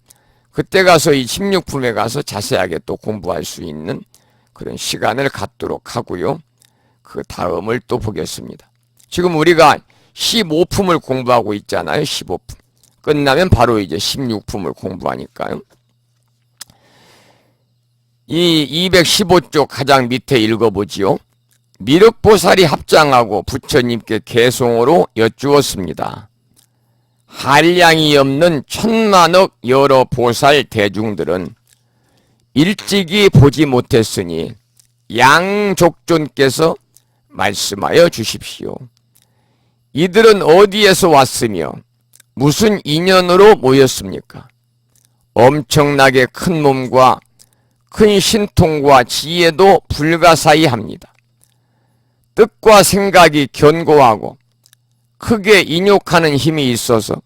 그때 가서 이 16품에 가서 자세하게 또 공부할 수 있는 그런 시간을 갖도록 하고요. 그 다음을 또 보겠습니다. 지금 우리가 15품을 공부하고 있잖아요. 15품. 끝나면 바로 이제 16품을 공부하니까요. 이 215쪽 가장 밑에 읽어보지요. 미륵보살이 합장하고 부처님께 개송으로 여쭈었습니다. 한량이 없는 천만억 여러 보살 대중들은 일찍이 보지 못했으니 양족존께서 말씀하여 주십시오. 이들은 어디에서 왔으며 무슨 인연으로 모였습니까? 엄청나게 큰 몸과 큰 신통과 지혜도 불가사의합니다. 뜻과 생각이 견고하고 크게 인욕하는 힘이 있어서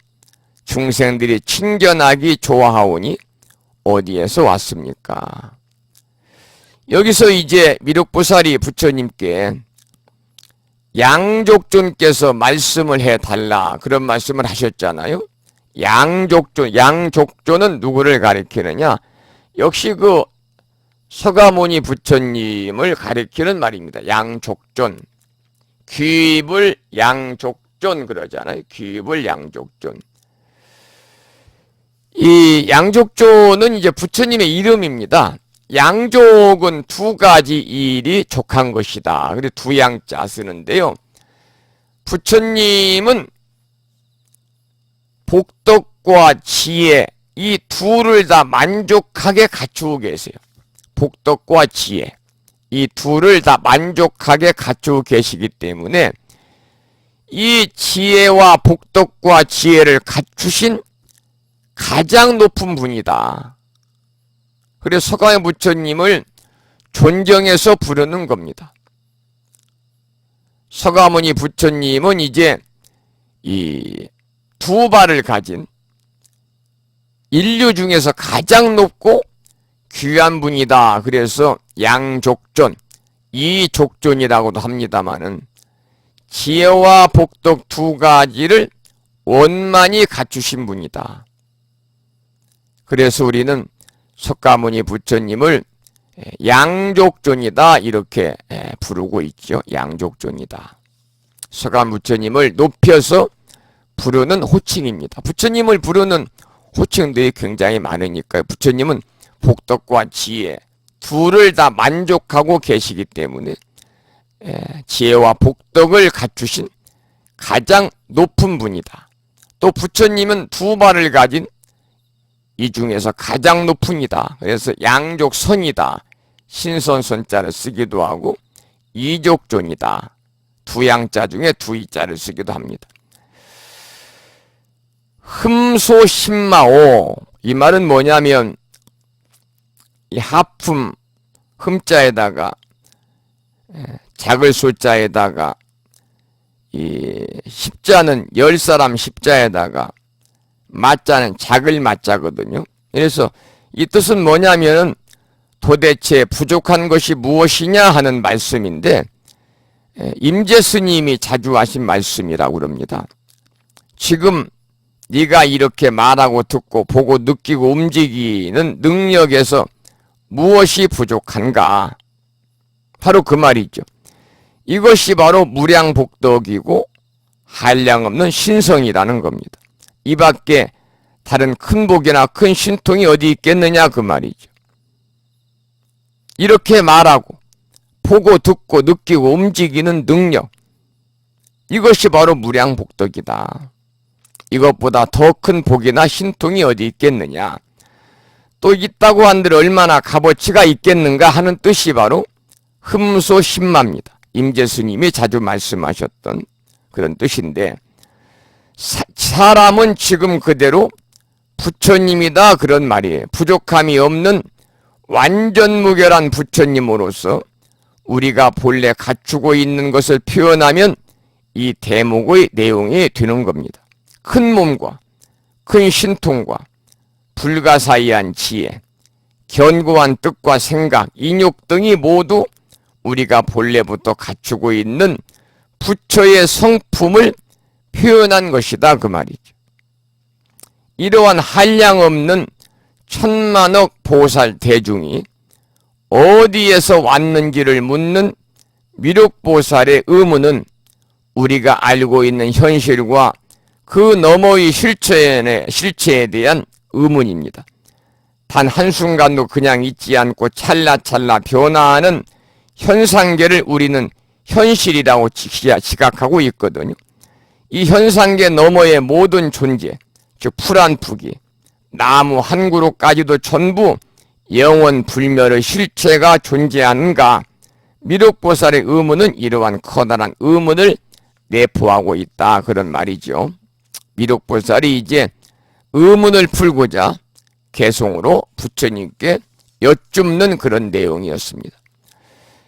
중생들이 친견하기 좋아하오니 어디에서 왔습니까? 여기서 이제 미륵보살이 부처님께 양족존께서 말씀을 해달라 그런 말씀을 하셨잖아요. 양족존은 누구를 가리키느냐? 역시 그 서가모니 부처님을 가리키는 말입니다. 양족존. 귀입을 양족존 그러잖아요. 귀입을 양족존. 이 양족존은 이제 부처님의 이름입니다. 양족은 두 가지 일이 족한 것이다. 그래서 두 양자 쓰는데요. 부처님은 복덕과 지혜 이 둘을 다 만족하게 갖추고 계세요. 복덕과 지혜 이 둘을 다 만족하게 갖추고 계시기 때문에 이 지혜와 복덕과 지혜를 갖추신 가장 높은 분이다. 그래서 서가모니 부처님을 존경해서 부르는 겁니다. 서가모니 부처님은 이제 이 두 발을 가진 인류 중에서 가장 높고 귀한 분이다. 그래서 양족존, 이족존이라고도 합니다마는 지혜와 복덕 두 가지를 원만히 갖추신 분이다. 그래서 우리는 석가모니 부처님을 양족존이다 이렇게 부르고 있죠. 양족존이다. 석가모니 부처님을 높여서 부르는 호칭입니다. 부처님을 부르는 호칭들이 굉장히 많으니까요. 부처님은 복덕과 지혜 둘을 다 만족하고 계시기 때문에 지혜와 복덕을 갖추신 가장 높은 분이다. 또 부처님은 두 발을 가진 이 중에서 가장 높은 이다. 그래서 양족선이다. 신선선자를 쓰기도 하고 이족존이다. 두 양자 중에 두 이자를 쓰기도 합니다. 흠소신마오 이 말은 뭐냐면 이 하품 흠자에다가 작을 소자에다가 이 십자는 열 사람 십자에다가 마자는 작을 마자거든요. 그래서 이 뜻은 뭐냐면은 도대체 부족한 것이 무엇이냐 하는 말씀인데 임재 스님이 자주 하신 말씀이라고 그럽니다. 지금 네가 이렇게 말하고 듣고 보고 느끼고 움직이는 능력에서 무엇이 부족한가? 바로 그 말이죠. 이것이 바로 무량복덕이고 한량없는 신성이라는 겁니다. 이 밖에 다른 큰 복이나 큰 신통이 어디 있겠느냐 그 말이죠. 이렇게 말하고 보고 듣고 느끼고 움직이는 능력 이것이 바로 무량복덕이다. 이것보다 더 큰 복이나 신통이 어디 있겠느냐. 또 있다고 한들 얼마나 값어치가 있겠는가 하는 뜻이 바로 흠소신마입니다. 임재스님이 자주 말씀하셨던 그런 뜻인데 사람은 지금 그대로 부처님이다 그런 말이에요. 부족함이 없는 완전 무결한 부처님으로서 우리가 본래 갖추고 있는 것을 표현하면 이 대목의 내용이 되는 겁니다. 큰 몸과 큰 신통과 불가사의한 지혜, 견고한 뜻과 생각, 인욕 등이 모두 우리가 본래부터 갖추고 있는 부처의 성품을 표현한 것이다 그 말이죠. 이러한 한량없는 천만억 보살 대중이 어디에서 왔는지를 묻는 미륵보살의 의문은 우리가 알고 있는 현실과 그 너머의 실체에 대한 의문입니다. 단 한순간도 그냥 있지 않고 찰나찰나 변화하는 현상계를 우리는 현실이라고 지각하고 있거든요. 이 현상계 너머의 모든 존재, 즉 풀한푸기, 나무 한 그루까지도 전부 영원 불멸의 실체가 존재하는가? 미륵보살의 의문은 이러한 커다란 의문을 내포하고 있다 그런 말이죠. 미륵보살이 이제 의문을 풀고자 개송으로 부처님께 여쭙는 그런 내용이었습니다.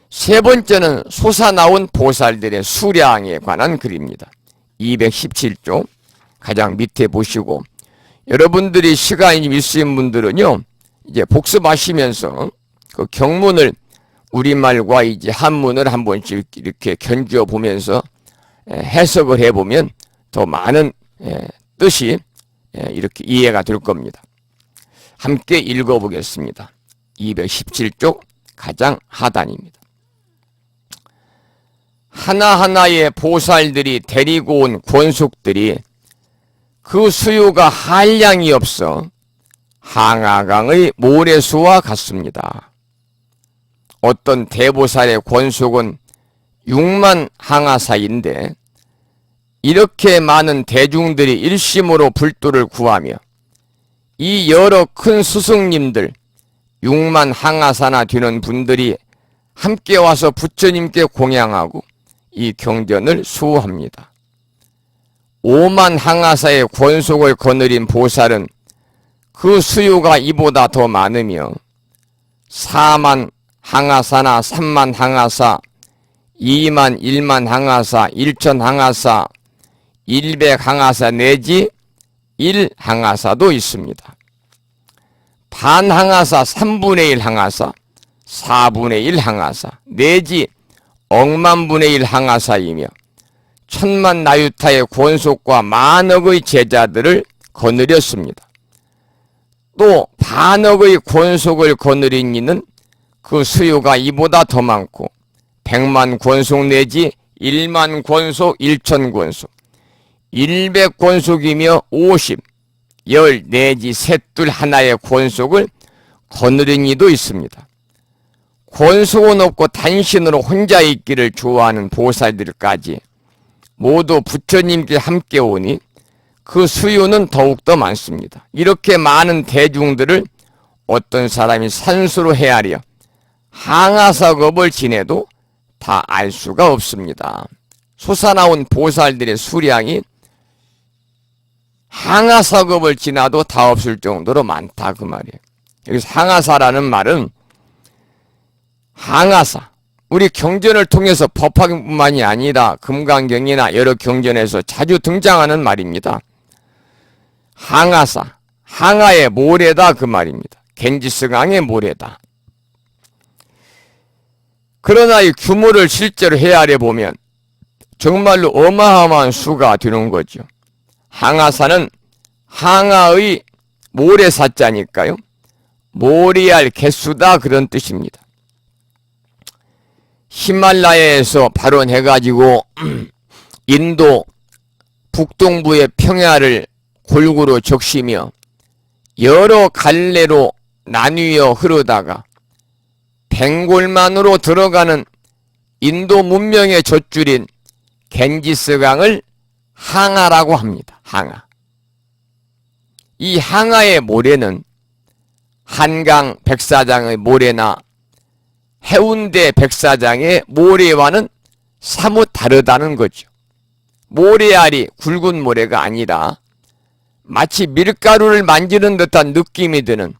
세 번째는 솟아나온 보살들의 수량에 관한 글입니다. 217쪽 가장 밑에 보시고, 여러분들이 시간이 있으신 분들은요, 이제 복습하시면서 그 경문을 우리말과 이제 한문을 한 번씩 이렇게 견주어 보면서 해석을 해보면 더 많은 뜻이 이렇게 이해가 될 겁니다. 함께 읽어보겠습니다. 217쪽 가장 하단입니다. 하나하나의 보살들이 데리고 온 권속들이 그 수요가 한량이 없어 항아강의 모래수와 같습니다. 어떤 대보살의 권속은 6만 항아사인데 이렇게 많은 대중들이 일심으로 불도를 구하며 이 여러 큰 스승님들 6만 항아사나 되는 분들이 함께 와서 부처님께 공양하고 이 경전을 수호합니다. 5만 항아사의 권속을 거느린 보살은 그 수요가 이보다 더 많으며 4만 항아사나 3만 항아사, 2만 1만 항아사, 1천 항아사, 100 항아사 내지 1 항아사도 있습니다. 반 항아사, 3분의 1 항아사, 4분의 1 항아사 내지 억만분의 1 항아사이며 천만 나유타의 권속과 만억의 제자들을 거느렸습니다. 또 반억의 권속을 거느린 이는 그 수요가 이보다 더 많고 100만 권속 내지 1만 권속, 1천 권속, 100 권속이며 50, 10 내지 셋둘 하나의 권속을 거느린 이도 있습니다. 권속은 없고 단신으로 혼자 있기를 좋아하는 보살들까지 모두 부처님께 함께 오니 그 수요는 더욱더 많습니다. 이렇게 많은 대중들을 어떤 사람이 산수로 헤아려 항아사급을 지내도 다 알 수가 없습니다. 솟아나온 보살들의 수량이 항아사급을 지나도 다 없을 정도로 많다 그 말이에요. 여기서 항아사라는 말은 항아사, 우리 경전을 통해서 법화경뿐만이 아니라 금강경이나 여러 경전에서 자주 등장하는 말입니다. 항아사, 항아의 모래다 그 말입니다. 겐지스강의 모래다. 그러나 이 규모를 실제로 헤아려 보면 정말로 어마어마한 수가 되는 거죠. 항아사는 항아의 모래사자니까요. 모리알 개수다 그런 뜻입니다. 히말라야에서 발원해가지고 인도 북동부의 평야를 골고루 적시며 여러 갈래로 나뉘어 흐르다가 벵골만으로 들어가는 인도 문명의 젖줄인 겐지스강을 항아라고 합니다. 항아. 이 항아의 모래는 한강 백사장의 모래나 해운대 백사장의 모래와는 사뭇 다르다는 거죠. 모래알이 굵은 모래가 아니라 마치 밀가루를 만지는 듯한 느낌이 드는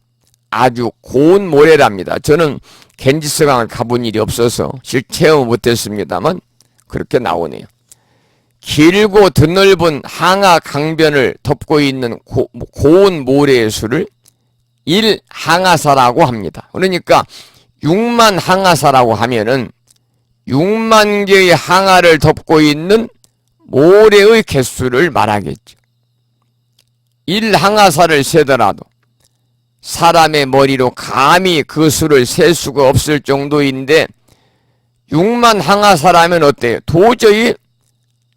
아주 고운 모래랍니다. 저는 겐지스강을 가본 일이 없어서 체험 못했습니다만 그렇게 나오네요. 길고 드넓은 항아 강변을 덮고 있는 고운 모래의 수를 1항아사라고 합니다. 그러니까 6만 항아사라고 하면은 6만 개의 항아를 덮고 있는 모래의 개수를 말하겠죠. 1항아사를 세더라도 사람의 머리로 감히 그 수를 셀 수가 없을 정도인데 6만 항아사라면 어때요? 도저히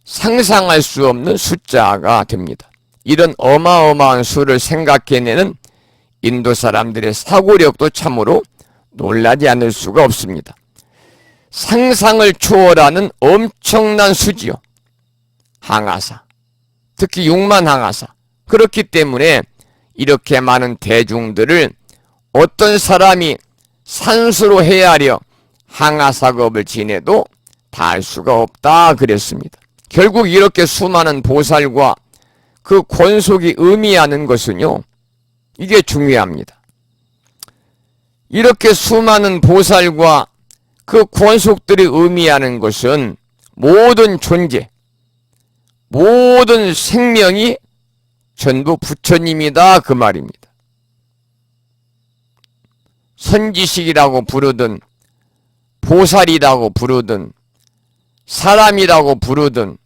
상상할 수 없는 숫자가 됩니다. 이런 어마어마한 수를 생각해내는 인도 사람들의 사고력도 참으로 놀라지 않을 수가 없습니다. 상상을 초월하는 엄청난 수지요. 항아사. 특히 6만 항아사. 그렇기 때문에 이렇게 많은 대중들을 어떤 사람이 산수로 헤아려 항아사급을 지내도 다 알 수가 없다 그랬습니다. 결국 이렇게 수많은 보살과 그 권속이 의미하는 것은요, 이게 중요합니다. 이렇게 수많은 보살과 그 권속들이 의미하는 것은 모든 존재, 모든 생명이 전부 부처님이다 그 말입니다. 선지식이라고 부르든 보살이라고 부르든 사람이라고 부르든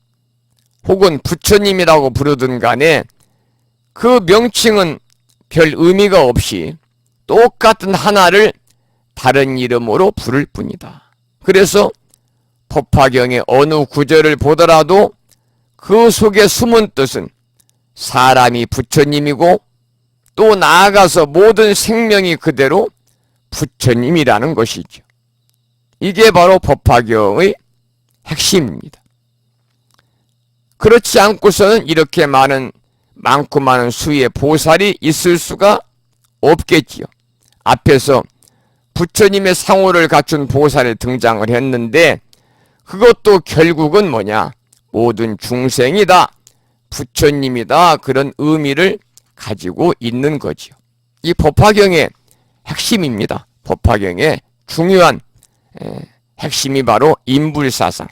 혹은 부처님이라고 부르든 간에 그 명칭은 별 의미가 없이 똑같은 하나를 다른 이름으로 부를 뿐이다. 그래서 법화경의 어느 구절을 보더라도 그 속에 숨은 뜻은 사람이 부처님이고 또 나아가서 모든 생명이 그대로 부처님이라는 것이죠. 이게 바로 법화경의 핵심입니다. 그렇지 않고서는 이렇게 많고 많은 수의 보살이 있을 수가 없겠지요. 앞에서 부처님의 상호를 갖춘 보살이 등장을 했는데 그것도 결국은 뭐냐? 모든 중생이 다 부처님이다 그런 의미를 가지고 있는 거지요. 이 법화경의 핵심입니다. 법화경의 중요한 핵심이 바로 인불사상.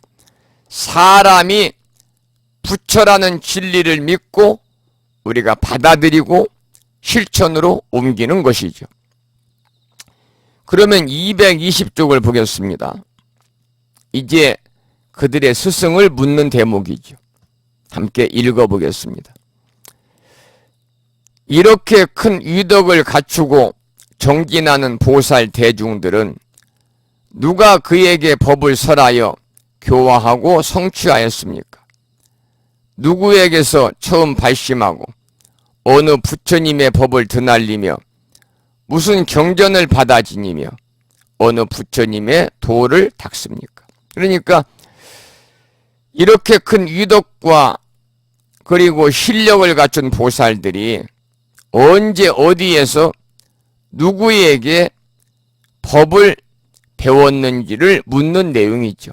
사람이 부처라는 진리를 믿고 우리가 받아들이고 실천으로 옮기는 것이죠. 그러면 220쪽을 보겠습니다. 이제 그들의 스승을 묻는 대목이죠. 함께 읽어보겠습니다. 이렇게 큰 위덕을 갖추고 정진하는 보살 대중들은 누가 그에게 법을 설하여 교화하고 성취하였습니까? 누구에게서 처음 발심하고 어느 부처님의 법을 드날리며 무슨 경전을 받아 지니며 어느 부처님의 도를 닦습니까? 그러니까 이렇게 큰 위덕과 그리고 실력을 갖춘 보살들이 언제 어디에서 누구에게 법을 배웠는지를 묻는 내용이죠.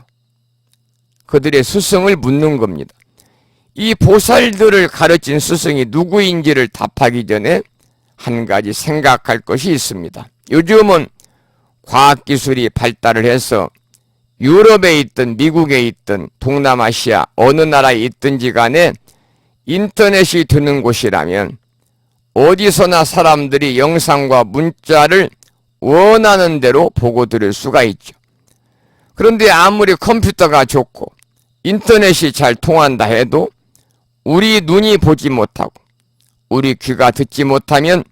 그들의 스승을 묻는 겁니다. 이 보살들을 가르친 스승이 누구인지를 답하기 전에 한 가지 생각할 것이 있습니다. 요즘은 과학기술이 발달을 해서 유럽에 있든 미국에 있든 동남아시아 어느 나라에 있든지 간에 인터넷이 드는 곳이라면 어디서나 사람들이 영상과 문자를 원하는 대로 보고 들을 수가 있죠. 그런데 아무리 컴퓨터가 좋고 인터넷이 잘 통한다 해도 우리 눈이 보지 못하고 우리 귀가 듣지 못하면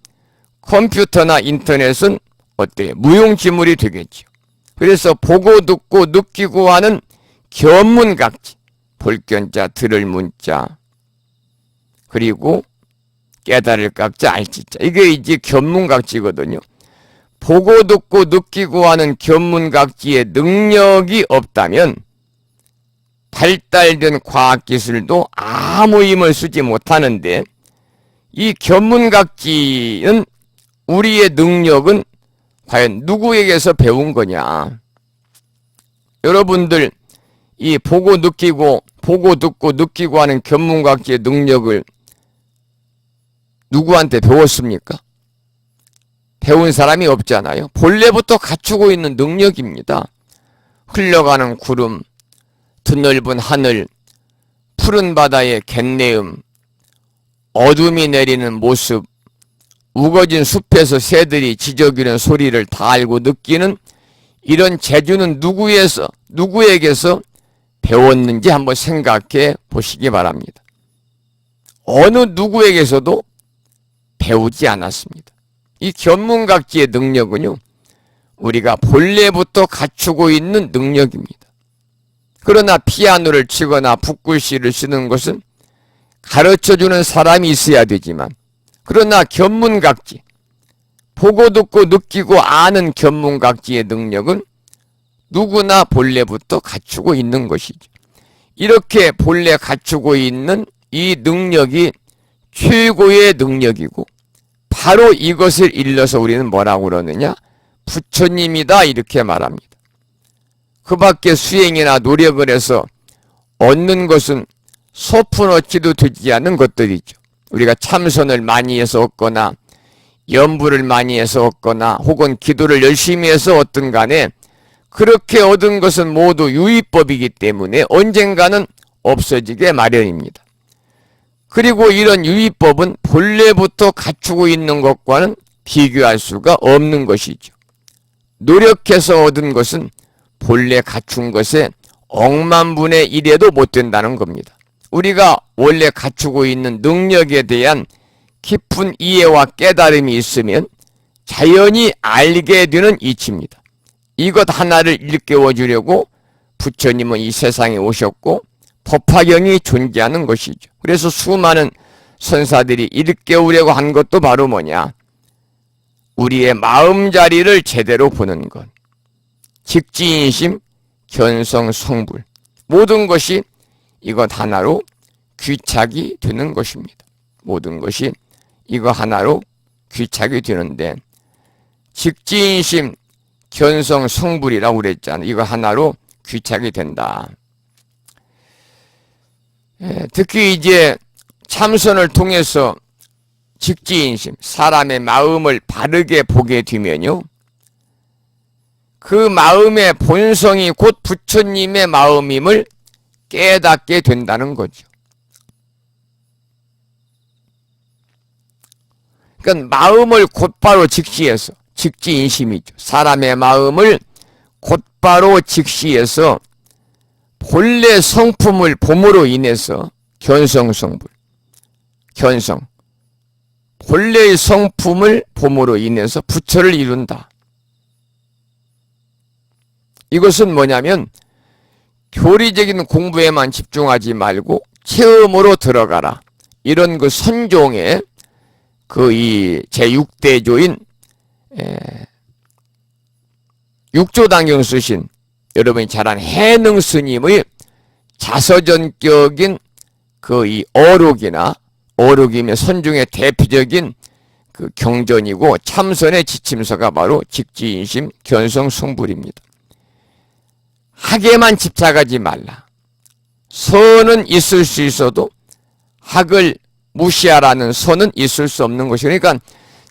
컴퓨터나 인터넷은 어때요? 무용지물이 되겠죠. 그래서 보고 듣고 느끼고 하는 견문각지, 볼견자, 들을 문자, 그리고 깨달을 각자, 알지자. 이게 이제 견문각지거든요. 보고 듣고 느끼고 하는 견문각지의 능력이 없다면 발달된 과학기술도 아무 힘을 쓰지 못하는데 이 견문각지는 우리의 능력은 과연 누구에게서 배운 거냐? 여러분들 이 보고 듣고 느끼고 하는 견문각지의 능력을 누구한테 배웠습니까? 배운 사람이 없잖아요. 본래부터 갖추고 있는 능력입니다. 흘러가는 구름, 드넓은 하늘, 푸른 바다의 갯내음, 어둠이 내리는 모습, 우거진 숲에서 새들이 지저귀는 소리를 다 알고 느끼는 이런 재주는 누구에게서 배웠는지 한번 생각해 보시기 바랍니다. 어느 누구에게서도 배우지 않았습니다. 이 견문각지의 능력은요, 우리가 본래부터 갖추고 있는 능력입니다. 그러나 피아노를 치거나 붓글씨를 쓰는 것은 가르쳐주는 사람이 있어야 되지만, 그러나 견문각지, 보고 듣고 느끼고 아는 견문각지의 능력은 누구나 본래부터 갖추고 있는 것이죠. 이렇게 본래 갖추고 있는 이 능력이 최고의 능력이고 바로 이것을 일러서 우리는 뭐라고 그러느냐? 부처님이다 이렇게 말합니다. 그 밖에 수행이나 노력을 해서 얻는 것은 소푼 얻지도 되지 않은 것들이죠. 우리가 참선을 많이 해서 얻거나 염불을 많이 해서 얻거나 혹은 기도를 열심히 해서 얻든 간에 그렇게 얻은 것은 모두 유의법이기 때문에 언젠가는 없어지게 마련입니다. 그리고 이런 유의법은 본래부터 갖추고 있는 것과는 비교할 수가 없는 것이죠. 노력해서 얻은 것은 본래 갖춘 것의 억만분의 1에도 못 된다는 겁니다. 우리가 원래 갖추고 있는 능력에 대한 깊은 이해와 깨달음이 있으면 자연히 알게 되는 이치입니다. 이것 하나를 일깨워 주려고 부처님은 이 세상에 오셨고 법화경이 존재하는 것이죠. 그래서 수많은 선사들이 일깨우려고 한 것도 바로 뭐냐? 우리의 마음자리를 제대로 보는 것. 직지인심, 견성, 성불. 모든 것이 이것 하나로 귀착이 되는 것입니다. 모든 것이 이거 하나로 귀착이 되는데 직지인심, 견성, 성불이라고 그랬잖아요. 이거 하나로 귀착이 된다. 특히 이제 참선을 통해서 직지인심, 사람의 마음을 바르게 보게 되면요. 그 마음의 본성이 곧 부처님의 마음임을 깨닫게 된다는 거죠. 그러니까 마음을 곧바로 직시해서, 직지인심이죠. 사람의 마음을 곧바로 직시해서 본래 성품을 봄으로 인해서 견성성불, 견성, 본래의 성품을 봄으로 인해서 부처를 이룬다. 이것은 뭐냐면 교리적인 공부에만 집중하지 말고 체험으로 들어가라. 이런 그 선종의 그 이 제6대조인 육조당경 쓰신 여러분이 잘 아는 해능 스님의 자서전격인 그 이 어록이나 어록이면 선중의 대표적인 그 경전이고 참선의 지침서가 바로 직지인심, 견성, 성불입니다. 학에만 집착하지 말라. 선은 있을 수 있어도 학을 무시하라는 선은 있을 수 없는 것이. 그러니까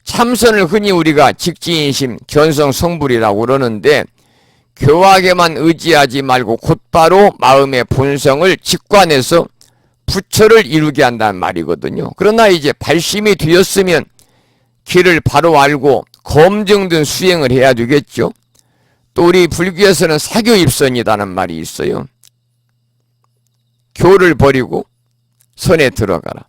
참선을 흔히 우리가 직지인심, 견성, 성불이라고 그러는데 교학에만 의지하지 말고 곧바로 마음의 본성을 직관해서 부처를 이루게 한다는 말이거든요. 그러나 이제 발심이 되었으면 길을 바로 알고 검증된 수행을 해야 되겠죠. 또 우리 불교에서는 사교입선이라는 말이 있어요. 교를 버리고 선에 들어가라.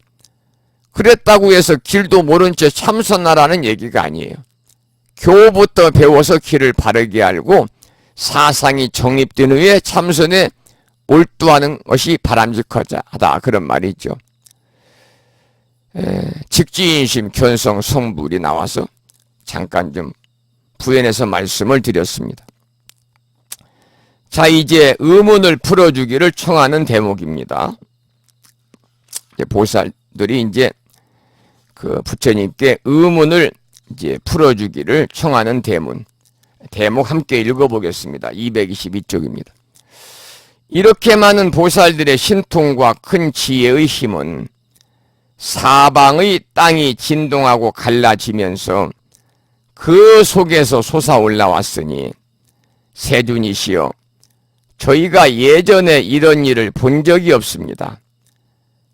그랬다고 해서 길도 모른 채 참선하라는 얘기가 아니에요. 교부터 배워서 길을 바르게 알고 사상이 정립된 후에 참선에 몰두하는 것이 바람직하다 그런 말이죠. 직지인심, 견성, 성불이 나와서 잠깐 좀 부연해서 말씀을 드렸습니다. 자, 이제 의문을 풀어주기를 청하는 대목입니다. 보살들이 이제 그 부처님께 의문을 이제 풀어주기를 청하는 대목 함께 읽어보겠습니다. 222쪽입니다. 이렇게 많은 보살들의 신통과 큰 지혜의 힘은 사방의 땅이 진동하고 갈라지면서 그 속에서 솟아올라왔으니 세준이시여 저희가 예전에 이런 일을 본 적이 없습니다.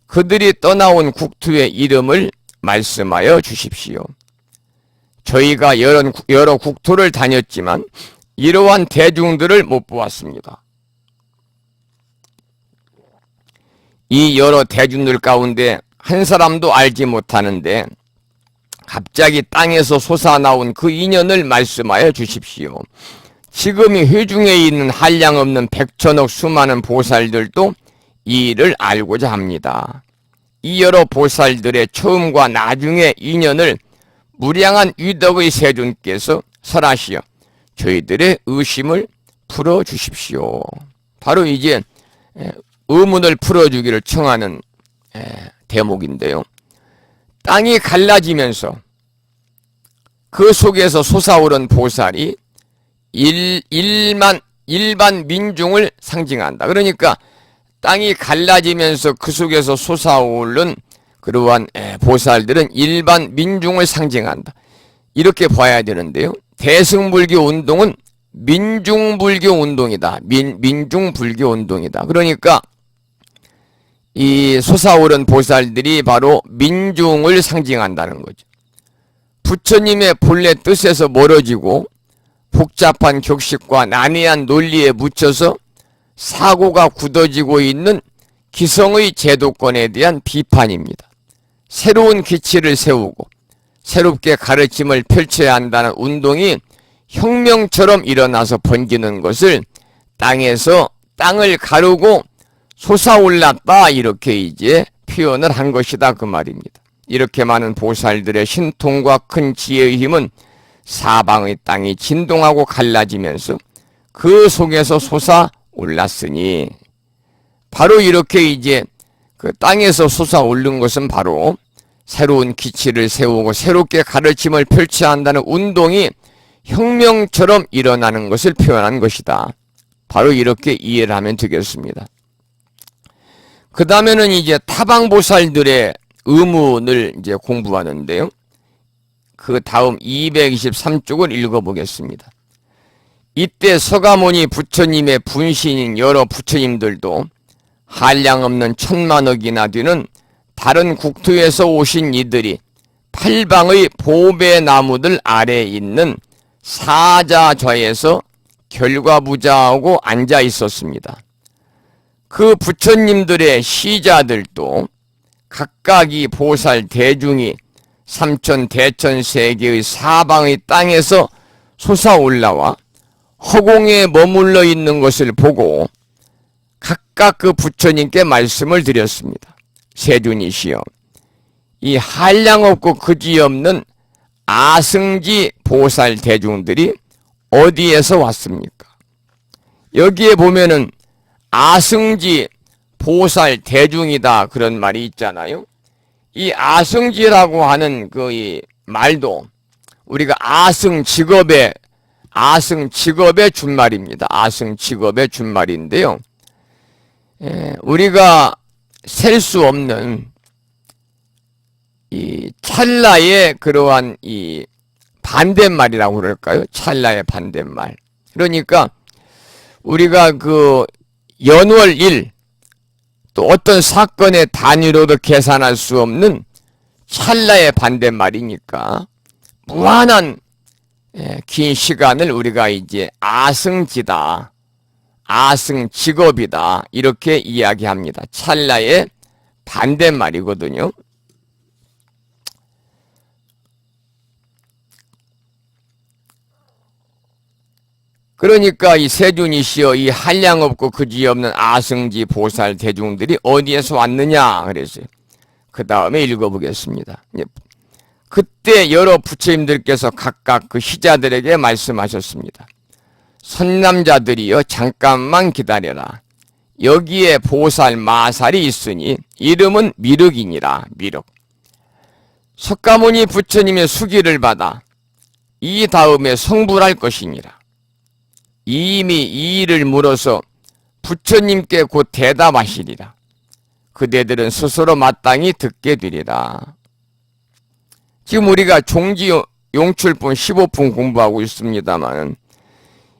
그들이 떠나온 국토의 이름을 말씀하여 주십시오. 저희가 여러 국토를 다녔지만 이러한 대중들을 못 보았습니다. 이 여러 대중들 가운데 한 사람도 알지 못하는데 갑자기 땅에서 솟아나온 그 인연을 말씀하여 주십시오. 지금이 회중에 있는 한량없는 백천억 수많은 보살들도 이 일을 알고자 합니다. 이 여러 보살들의 처음과 나중의 인연을 무량한 위덕의 세존께서 설하시어 저희들의 의심을 풀어주십시오. 바로 이제 의문을 풀어주기를 청하는 대목인데요. 땅이 갈라지면서 그 속에서 솟아오른 보살이 일반 민중을 상징한다. 그러니까 땅이 갈라지면서 그 속에서 솟아오른 그러한 보살들은 일반 민중을 상징한다. 이렇게 봐야 되는데요. 대승불교 운동은 민중불교 운동이다. 민중불교 운동이다. 그러니까 이 솟아오른 보살들이 바로 민중을 상징한다는 거죠. 부처님의 본래 뜻에서 멀어지고 복잡한 격식과 난해한 논리에 묻혀서 사고가 굳어지고 있는 기성의 제도권에 대한 비판입니다. 새로운 기치를 세우고 새롭게 가르침을 펼쳐야 한다는 운동이 혁명처럼 일어나서 번지는 것을 땅에서 땅을 가르고 솟아올랐다, 이렇게 이제 표현을 한 것이다, 그 말입니다. 이렇게 많은 보살들의 신통과 큰 지혜의 힘은 사방의 땅이 진동하고 갈라지면서 그 속에서 솟아올랐으니, 바로 이렇게 이제 그 땅에서 솟아오른 것은 바로 새로운 기치를 세우고 새롭게 가르침을 펼쳐야 한다는 운동이 혁명처럼 일어나는 것을 표현한 것이다. 바로 이렇게 이해를 하면 되겠습니다. 그 다음에는 이제 타방보살들의 의문을 이제 공부하는데요. 그 다음 223쪽을 읽어보겠습니다. 이때 서가모니 부처님의 분신인 여러 부처님들도 한량없는 천만억이나 되는 다른 국토에서 오신 이들이 팔방의 보배나무들 아래에 있는 사자좌에서 결과부자하고 앉아 있었습니다. 그 부처님들의 시자들도 각각이 보살 대중이 삼천 대천 세계의 사방의 땅에서 솟아올라와 허공에 머물러 있는 것을 보고 각각 그 부처님께 말씀을 드렸습니다. 세존이시여, 이 한량없고 그지없는 아승지 보살 대중들이 어디에서 왔습니까? 여기에 보면은 아승지 보살 대중이다, 그런 말이 있잖아요. 이 아승지라고 하는 그 이 말도 우리가 아승직업의 준말입니다. 아승직업의 준말인데요. 우리가 셀 수 없는 이 찰나의 그러한 이 반대말이라고 그럴까요? 찰나의 반대말. 그러니까 우리가 그 연월일, 또 어떤 사건의 단위로도 계산할 수 없는 찰나의 반대말이니까 무한한 긴 시간을 우리가 이제 아승지다, 아승직업이다, 이렇게 이야기합니다. 찰나의 반대말이거든요. 그러니까 이 세존이시여, 이 한량없고 그지없는 아승지 보살 대중들이 어디에서 왔느냐 그랬어요. 그 다음에 읽어보겠습니다. 그때 여러 부처님들께서 각각 그 시자들에게 말씀하셨습니다. 선남자들이여, 잠깐만 기다려라. 여기에 보살 마살이 있으니 이름은 미륵이니라. 미륵. 석가모니 부처님의 수기를 받아 이 다음에 성불할 것이니라. 이미 이 일을 물어서 부처님께 곧 대답하시리라. 그대들은 스스로 마땅히 듣게 되리라. 지금 우리가 종지 용출분 15분 공부하고 있습니다만,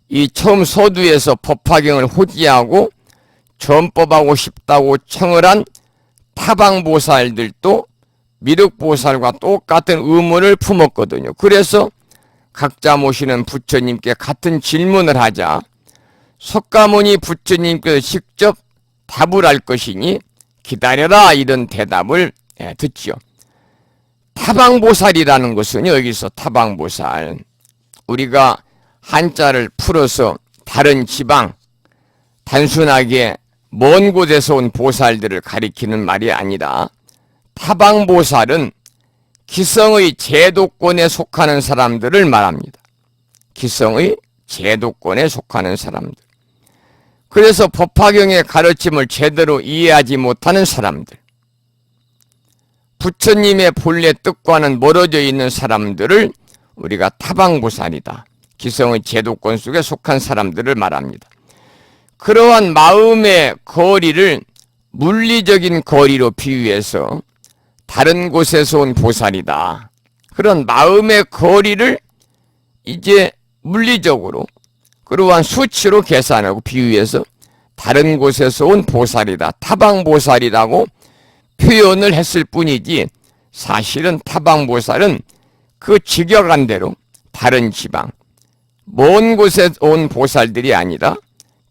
이 처음 서두에서 법화경을 호지하고 전법하고 싶다고 청을 한 타방보살들도 미륵보살과 똑같은 의문을 품었거든요. 그래서 각자 모시는 부처님께 같은 질문을 하자 석가모니 부처님께서 직접 답을 할 것이니 기다려라, 이런 대답을 듣지요. 타방보살이라는 것은 여기서 타방보살, 우리가 한자를 풀어서 다른 지방, 단순하게 먼 곳에서 온 보살들을 가리키는 말이 아니라 타방보살은 기성의 제도권에 속하는 사람들을 말합니다. 기성의 제도권에 속하는 사람들. 그래서 법화경의 가르침을 제대로 이해하지 못하는 사람들, 부처님의 본래 뜻과는 멀어져 있는 사람들을 우리가 타방보살이다, 기성의 제도권 속에 속한 사람들을 말합니다. 그러한 마음의 거리를 물리적인 거리로 비유해서 다른 곳에서 온 보살이다. 그런 마음의 거리를 이제 물리적으로 그러한 수치로 계산하고 비유해서 다른 곳에서 온 보살이다. 타방보살이라고 표현을 했을 뿐이지 사실은 타방보살은 그 직역한 대로 다른 지방, 먼 곳에 온 보살들이 아니라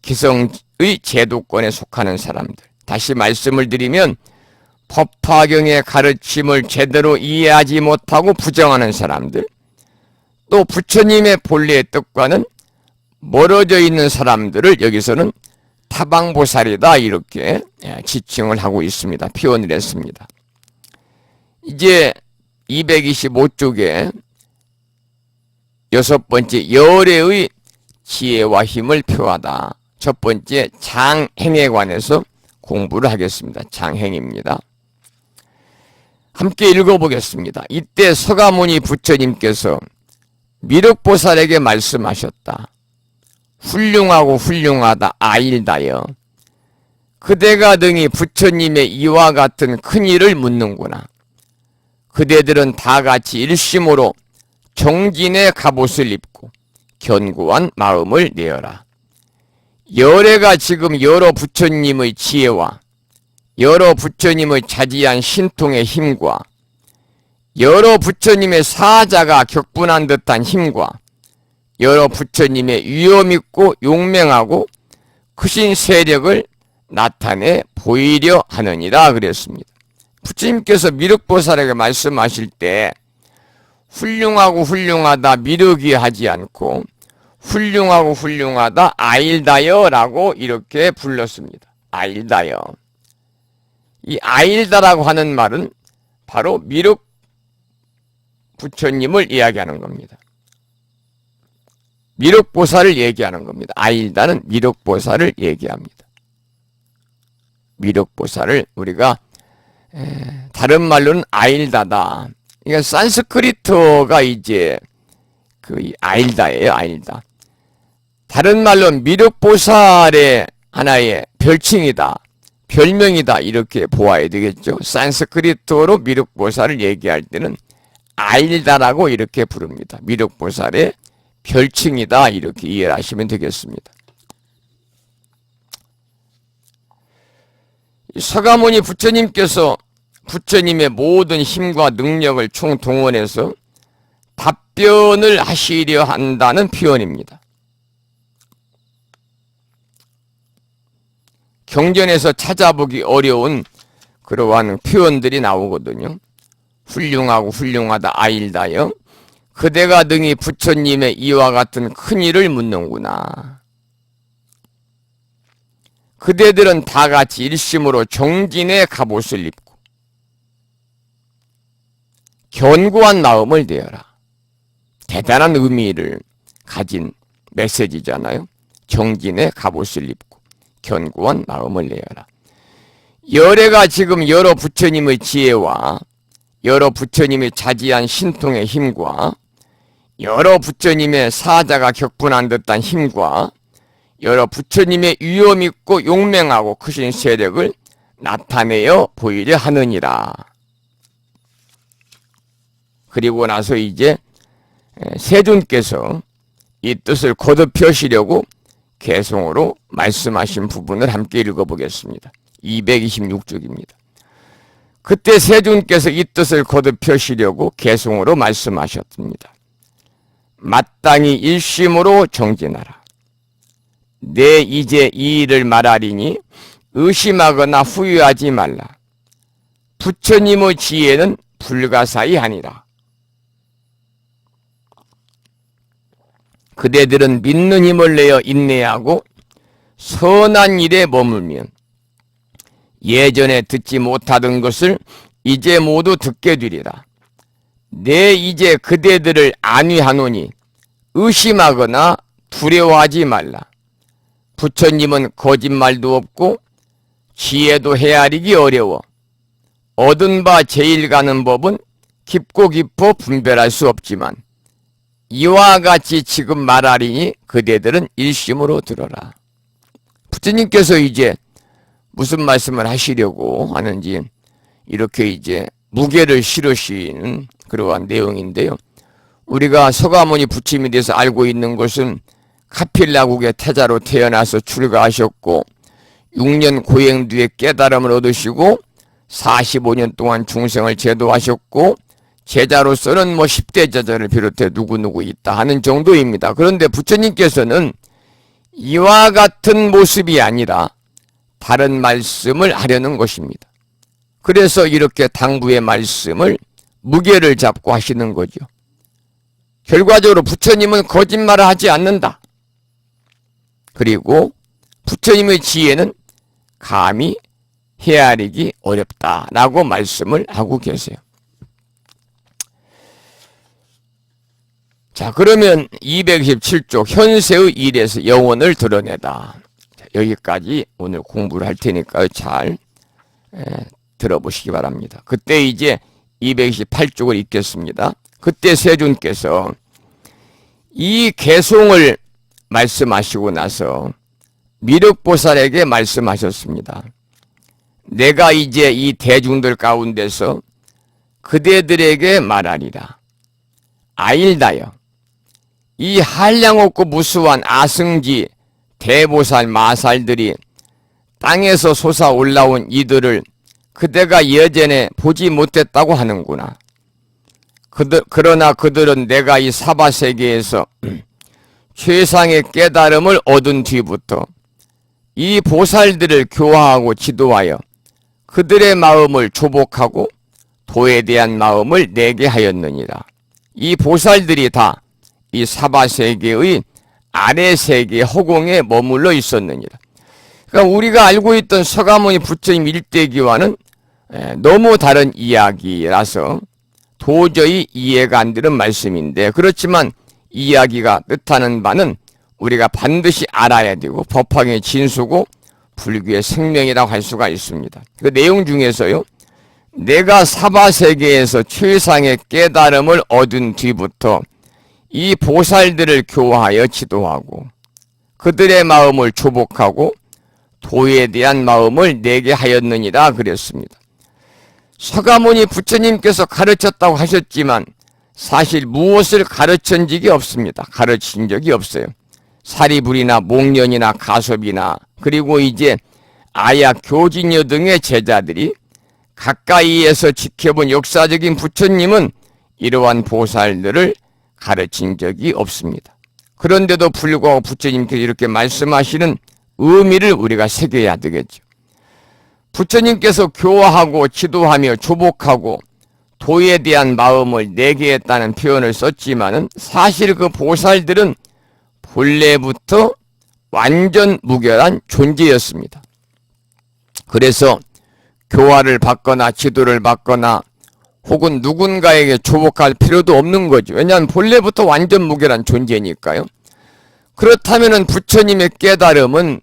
기성의 제도권에 속하는 사람들. 다시 말씀을 드리면 법화경의 가르침을 제대로 이해하지 못하고 부정하는 사람들, 또 부처님의 본래의 뜻과는 멀어져 있는 사람들을 여기서는 타방보살이다 이렇게 지칭을 하고 있습니다. 표현을 했습니다. 이제 225쪽에 여섯 번째 열애의 지혜와 힘을 표하다. 첫 번째 장행에 관해서 공부를 하겠습니다. 장행입니다. 함께 읽어보겠습니다. 이때 서가모니 부처님께서 미륵보살에게 말씀하셨다. 훌륭하고 훌륭하다 아일다여. 그대가 등이 부처님의 이와 같은 큰 일을 묻는구나. 그대들은 다 같이 일심으로 정진의 갑옷을 입고 견고한 마음을 내어라. 열애가 지금 여러 부처님의 지혜와 여러 부처님의 자지한 신통의 힘과 여러 부처님의 사자가 격분한 듯한 힘과 여러 부처님의 위엄있고 용맹하고 크신 세력을 나타내 보이려 하느니라 그랬습니다. 부처님께서 미륵보살에게 말씀하실 때 훌륭하고 훌륭하다 미륵이 하지 않고 훌륭하고 훌륭하다 아일다여 라고 이렇게 불렀습니다. 아일다여. 이 아일다라고 하는 말은 바로 미륵 부처님을 이야기하는 겁니다. 미륵보살을 얘기하는 겁니다. 아일다는 미륵보살을 얘기합니다. 미륵보살을 우리가 다른 말로는 아일다다. 그러니까 산스크리트어가 이제 그 아일다예요. 아일다. 다른 말로는 미륵보살의 하나의 별칭이다. 별명이다. 이렇게 보아야 되겠죠. 산스크리트어로 미륵보살을 얘기할 때는 아일다라고 이렇게 부릅니다. 미륵보살의 별칭이다. 이렇게 이해를 하시면 되겠습니다. 서가모니 부처님께서 부처님의 모든 힘과 능력을 총동원해서 답변을 하시려 한다는 표현입니다. 경전에서 찾아보기 어려운 그러한 표현들이 나오거든요. 훌륭하고 훌륭하다 아일다여. 그대가 등이 부처님의 이와 같은 큰 일을 묻는구나. 그대들은 다 같이 일심으로 정진의 갑옷을 입고 견고한 마음을 내어라. 대단한 의미를 가진 메시지잖아요. 정진의 갑옷을 입고 견고한 마음을 내어라. 열애가 지금 여러 부처님의 지혜와 여러 부처님의 자지한 신통의 힘과 여러 부처님의 사자가 격분한 듯한 힘과 여러 부처님의 위엄있고 용맹하고 크신 세력을 나타내어 보이려 하느니라. 그리고 나서 이제 세존께서 이 뜻을 거듭하시려고 개송으로 말씀하신 부분을 함께 읽어보겠습니다. 226쪽입니다. 그때 세존께서 이 뜻을 거듭하시려고 개송으로 말씀하셨습니다. 마땅히 일심으로 정진하라. 내 이제 이 일을 말하리니 의심하거나 후회하지 말라. 부처님의 지혜는 불가사의 하니라. 그대들은 믿는 힘을 내어 인내하고 선한 일에 머물면 예전에 듣지 못하던 것을 이제 모두 듣게 되리라. 내 이제 그대들을 안위하노니 의심하거나 두려워하지 말라. 부처님은 거짓말도 없고 지혜도 헤아리기 어려워. 얻은 바 제일 가는 법은 깊고 깊어 분별할 수 없지만 이와 같이 지금 말하리니 그대들은 일심으로 들어라. 부처님께서 이제 무슨 말씀을 하시려고 하는지 이렇게 이제 무게를 실으시는 그러한 내용인데요. 우리가 서가모니 부처님에 대해서 알고 있는 것은 카필라국의 태자로 태어나서 출가하셨고 6년 고행 뒤에 깨달음을 얻으시고 45년 동안 중생을 제도하셨고 제자로서는 10대 제자를 비롯해 누구누구 있다 하는 정도입니다. 그런데 부처님께서는 이와 같은 모습이 아니라 다른 말씀을 하려는 것입니다. 그래서 이렇게 당부의 말씀을 무게를 잡고 하시는 거죠. 결과적으로 부처님은 거짓말을 하지 않는다. 그리고 부처님의 지혜는 감히 헤아리기 어렵다라고 말씀을 하고 계세요. 자, 그러면 227쪽 현세의 일에서 영혼을 드러내다. 여기까지 오늘 공부를 할 테니까 잘 들어보시기 바랍니다. 그때 이제 228쪽을 읽겠습니다. 그때 세존께서 이 개송을 말씀하시고 나서 미륵보살에게 말씀하셨습니다. 내가 이제 이 대중들 가운데서 그대들에게 말하리라. 아일다여 이 한량없고 무수한 아승지 대보살 마살들이 땅에서 솟아 올라온 이들을 그대가 예전에 보지 못했다고 하는구나. 그러나 그들은 내가 이 사바세계에서 최상의 깨달음을 얻은 뒤부터 이 보살들을 교화하고 지도하여 그들의 마음을 조복하고 도에 대한 마음을 내게 하였느니라. 이 보살들이 다 이 사바세계의 아래세계 허공에 머물러 있었느니라. 그러니까 우리가 알고 있던 서가모니 부처님 일대기와는 너무 다른 이야기라서 도저히 이해가 안 되는 말씀인데, 그렇지만 이야기가 뜻하는 바는 우리가 반드시 알아야 되고 법화경의 진수고 불교의 생명이라고 할 수가 있습니다. 그 내용 중에서요, 내가 사바세계에서 최상의 깨달음을 얻은 뒤부터 이 보살들을 교화하여 지도하고 그들의 마음을 조복하고 도에 대한 마음을 내게 하였느니라 그랬습니다. 서가모니 부처님께서 가르쳤다고 하셨지만 사실 무엇을 가르친 적이 없습니다. 가르친 적이 없어요. 사리불이나 목련이나 가섭이나 그리고 이제 아야 교진여 등의 제자들이 가까이에서 지켜본 역사적인 부처님은 이러한 보살들을 가르친 적이 없습니다. 그런데도 불구하고 부처님께서 이렇게 말씀하시는 의미를 우리가 새겨야 되겠죠. 부처님께서 교화하고 지도하며 조복하고 도에 대한 마음을 내게 했다는 표현을 썼지만은 사실 그 보살들은 본래부터 완전 무결한 존재였습니다. 그래서 교화를 받거나 지도를 받거나 혹은 누군가에게 조복할 필요도 없는 거죠. 왜냐하면 본래부터 완전 무결한 존재니까요. 그렇다면 부처님의 깨달음은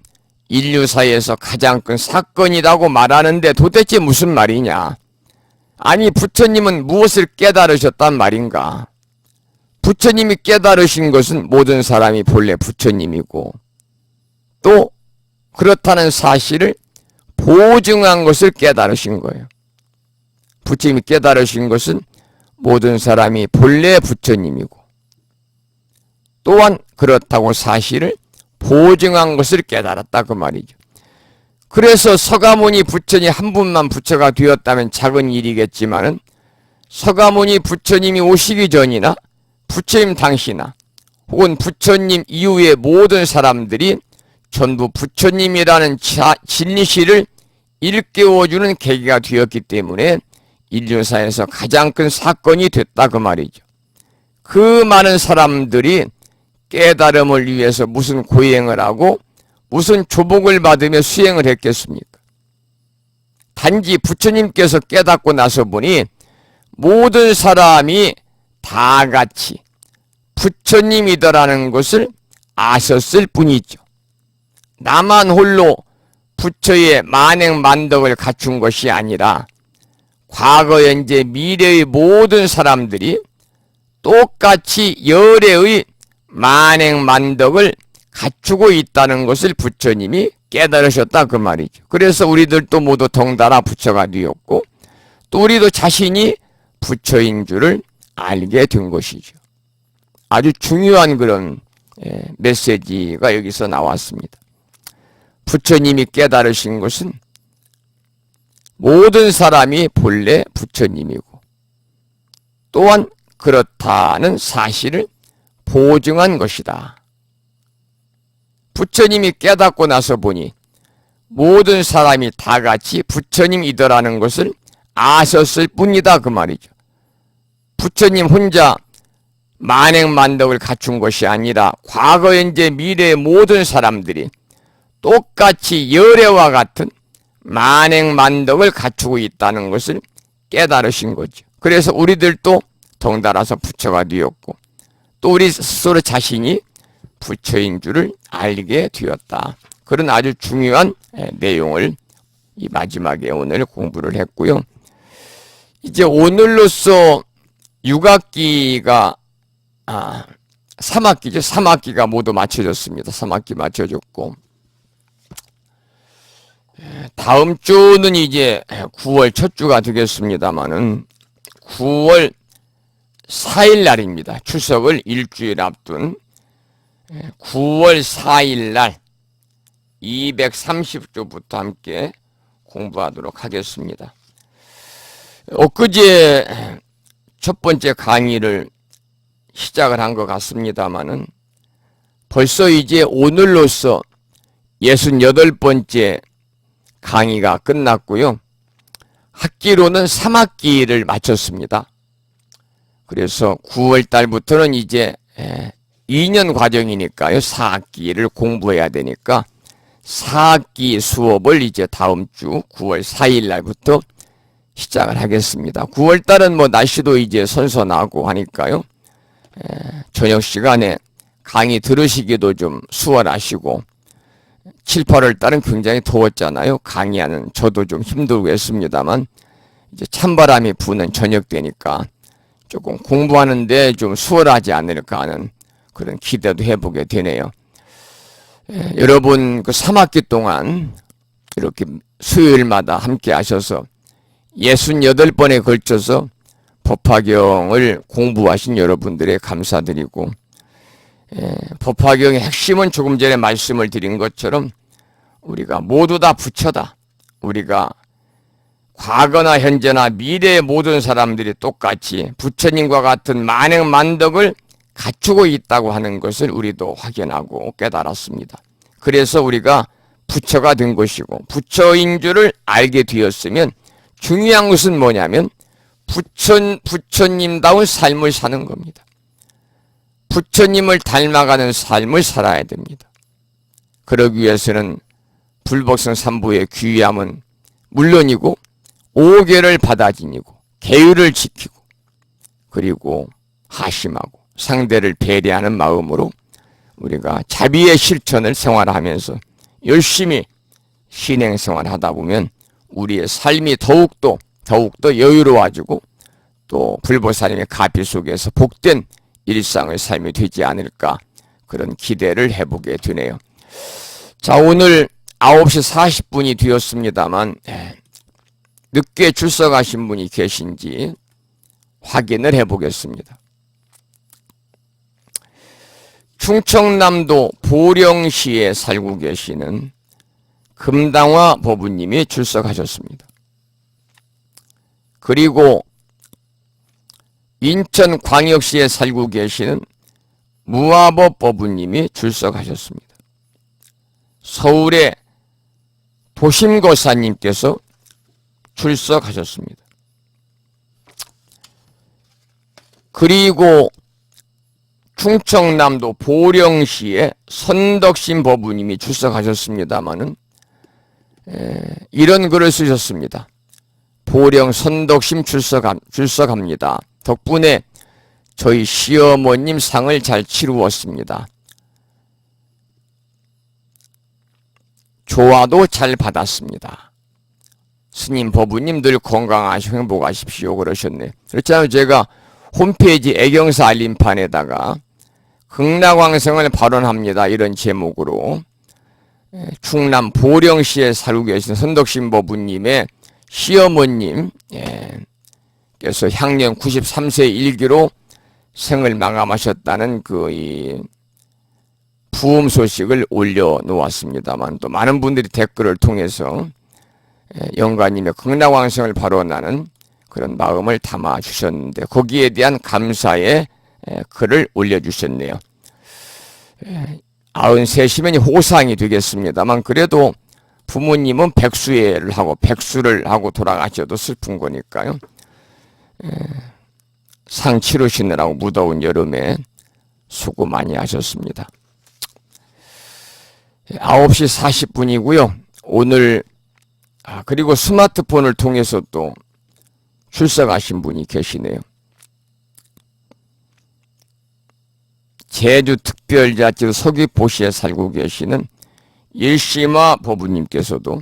인류사에서 가장 큰 사건이라고 말하는데 도대체 무슨 말이냐? 아니, 부처님은 무엇을 깨달으셨단 말인가? 부처님이 깨달으신 것은 모든 사람이 본래 부처님이고 또 그렇다는 사실을 보증한 것을 깨달으신 거예요. 부처님이 깨달으신 것은 모든 사람이 본래 부처님이고 또한 그렇다고 사실을 보증한 것을 깨달았다 그 말이죠. 그래서 서가모니 부처님 한 분만 부처가 되었다면 작은 일이겠지만은 서가모니 부처님이 오시기 전이나 부처님 당시나 혹은 부처님 이후의 모든 사람들이 전부 부처님이라는 진리실을 일깨워주는 계기가 되었기 때문에 인류사에서 가장 큰 사건이 됐다 그 말이죠. 그 많은 사람들이 깨달음을 위해서 무슨 고행을 하고 무슨 조복을 받으며 수행을 했겠습니까? 단지 부처님께서 깨닫고 나서 보니 모든 사람이 다 같이 부처님이더라는 것을 아셨을 뿐이죠. 나만 홀로 부처의 만행만덕을 갖춘 것이 아니라 과거, 현재, 미래의 모든 사람들이 똑같이 열애의 만행만덕을 갖추고 있다는 것을 부처님이 깨달으셨다 그 말이죠. 그래서 우리들도 모두 덩달아 부처가 되었고 또 우리도 자신이 부처인 줄을 알게 된 것이죠. 아주 중요한 그런 메시지가 여기서 나왔습니다. 부처님이 깨달으신 것은 모든 사람이 본래 부처님이고 또한 그렇다는 사실을 보증한 것이다. 부처님이 깨닫고 나서 보니 모든 사람이 다 같이 부처님이더라는 것을 아셨을 뿐이다 그 말이죠. 부처님 혼자 만행만덕을 갖춘 것이 아니라 과거, 현재, 미래의 모든 사람들이 똑같이 열애와 같은 만행만덕을 갖추고 있다는 것을 깨달으신 거죠. 그래서 우리들도 덩달아서 부처가 되었고 또 우리 스스로 자신이 부처인 줄을 알게 되었다. 그런 아주 중요한 내용을 이 마지막에 오늘 공부를 했고요. 이제 오늘로써 6학기가 3학기죠. 3학기가 모두 마쳐졌습니다. 3학기 마쳐졌고 다음 주는 이제 9월 첫 주가 되겠습니다만은 9월 4일 날입니다. 추석을 일주일 앞둔 9월 4일 날 230조부터 함께 공부하도록 하겠습니다. 엊그제 첫 번째 강의를 시작을 한 것 같습니다만은 벌써 이제 오늘로써 68번째 강의가 끝났고요. 학기로는 3학기를 마쳤습니다. 그래서 9월 달부터는 이제 2년 과정이니까요. 4학기를 공부해야 되니까 4학기 수업을 이제 다음 주 9월 4일 날부터 시작을 하겠습니다. 9월 달은 뭐 날씨도 이제 선선하고 하니까요. 저녁 시간에 강의 들으시기도 좀 수월하시고 7, 8월 달은 굉장히 더웠잖아요. 강의하는 저도 좀 힘들고 했습니다만 이제 찬바람이 부는 저녁 때니까 조금 공부하는데 좀 수월하지 않을까 하는 그런 기대도 해보게 되네요. 여러분 그 3학기 동안 이렇게 수요일마다 함께 하셔서 68번에 걸쳐서 법화경을 공부하신 여러분들에 감사드리고 법화경의 핵심은 조금 전에 말씀을 드린 것처럼 우리가 모두 다 부처다. 우리가 과거나 현재나 미래의 모든 사람들이 똑같이 부처님과 같은 만행만덕을 갖추고 있다고 하는 것을 우리도 확인하고 깨달았습니다. 그래서 우리가 부처가 된 것이고 부처인 줄을 알게 되었으면 중요한 것은 뭐냐면 부처님다운 삶을 사는 겁니다. 부처님을 닮아가는 삶을 살아야 됩니다. 그러기 위해서는 불법성 삼부의 귀함은 물론이고 오계를 받아지니고 계율을 지키고 그리고 하심하고 상대를 배려하는 마음으로 우리가 자비의 실천을 생활하면서 열심히 신행생활을 하다 보면 우리의 삶이 더욱더 여유로워지고 또 불보살님의 가피 속에서 복된 일상의 삶이 되지 않을까 그런 기대를 해보게 되네요. 자, 오늘 9시 40분이 되었습니다만 늦게 출석하신 분이 계신지 확인을 해보겠습니다. 충청남도 보령시에 살고 계시는 금당화 법우님이 출석하셨습니다. 그리고 인천광역시에 살고 계시는 무화법 법우님이 출석하셨습니다. 서울의 도심거사님께서 출석하셨습니다. 그리고 충청남도 보령시의 선덕신 법우님이 출석하셨습니다마는 이런 글을 쓰셨습니다. 보령 선덕심 출석합니다. 덕분에 저희 시어머님 상을 잘 치루었습니다. 조화도 잘 받았습니다. 스님 법우님 늘 건강하시고 행복하십시오 그러셨네. 그렇잖아요. 제가 홈페이지 애경사 알림판에다가 극락왕성을 발언합니다. 이런 제목으로 충남 보령시에 살고 계신 선덕신 법우님의 시어머님 께서 향년 93세 일기로 생을 마감하셨다는 이 부음 소식을 올려놓았습니다만, 또 많은 분들이 댓글을 통해서 영가님의 극락왕성을 발언하는 그런 마음을 담아주셨는데, 거기에 대한 감사의 글을 올려주셨네요. 93이면 호상이 되겠습니다만, 그래도 부모님은 백수를 하고 돌아가셔도 슬픈 거니까요. 상 치르시느라고 무더운 여름에 수고 많이 하셨습니다. 9시 40분이고요. 오늘 그리고 스마트폰을 통해서 또 출석하신 분이 계시네요. 제주특별자치 서귀포시에 살고 계시는 일심아 법우님께서도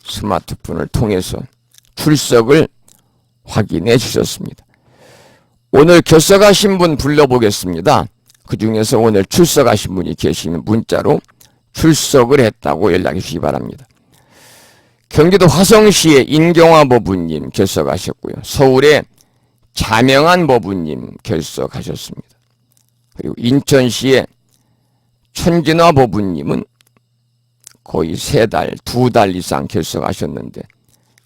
스마트폰을 통해서 출석을 확인해 주셨습니다. 오늘 결석하신 분 불러보겠습니다. 그 중에서 오늘 출석하신 분이 계시면 문자로 출석을 했다고 연락해 주시기 바랍니다. 경기도 화성시의 인경화 법우님 결석하셨고요. 서울의 자명한 법우님 결석하셨습니다. 그리고 인천시의 천진화 법우님은 거의 3달, 2달 이상 결석하셨는데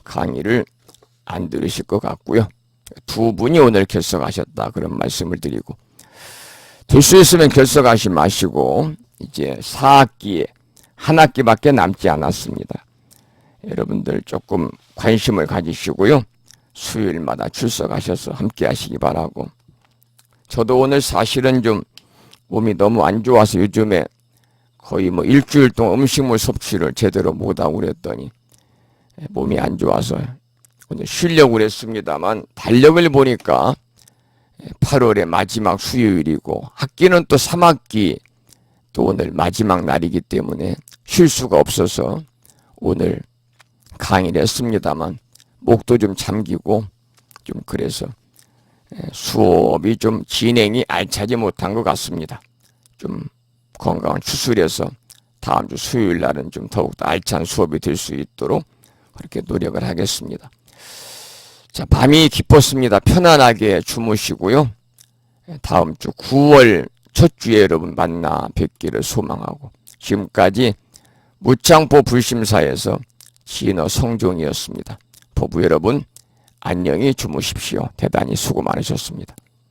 강의를 안 들으실 것 같고요. 2분이 오늘 결석하셨다, 그런 말씀을 드리고, 될 수 있으면 결석하지 마시고 이제 4학기에 1학기밖에 남지 않았습니다. 여러분들 조금 관심을 가지시고요. 수요일마다 출석하셔서 함께 하시기 바라고, 저도 오늘 사실은 좀 몸이 너무 안 좋아서 요즘에 거의 일주일 동안 음식물 섭취를 제대로 못하고 그랬더니 몸이 안 좋아서 오늘 쉬려고 그랬습니다만, 달력을 보니까 8월의 마지막 수요일이고 학기는 또 3학기 또 오늘 마지막 날이기 때문에 쉴 수가 없어서 오늘 강의를 했습니다만, 목도 좀 잠기고 좀 그래서 수업이 좀 진행이 알차지 못한 것 같습니다. 좀 건강을 추스려서 다음 주 수요일 날은 좀 더욱더 알찬 수업이 될 수 있도록 그렇게 노력을 하겠습니다. 자, 밤이 깊었습니다. 편안하게 주무시고요. 다음 주 9월 첫 주에 여러분 만나 뵙기를 소망하고, 지금까지 무창포 불심사에서 진어 성종이었습니다. 법부 여러분 안녕히 주무십시오. 대단히 수고 많으셨습니다.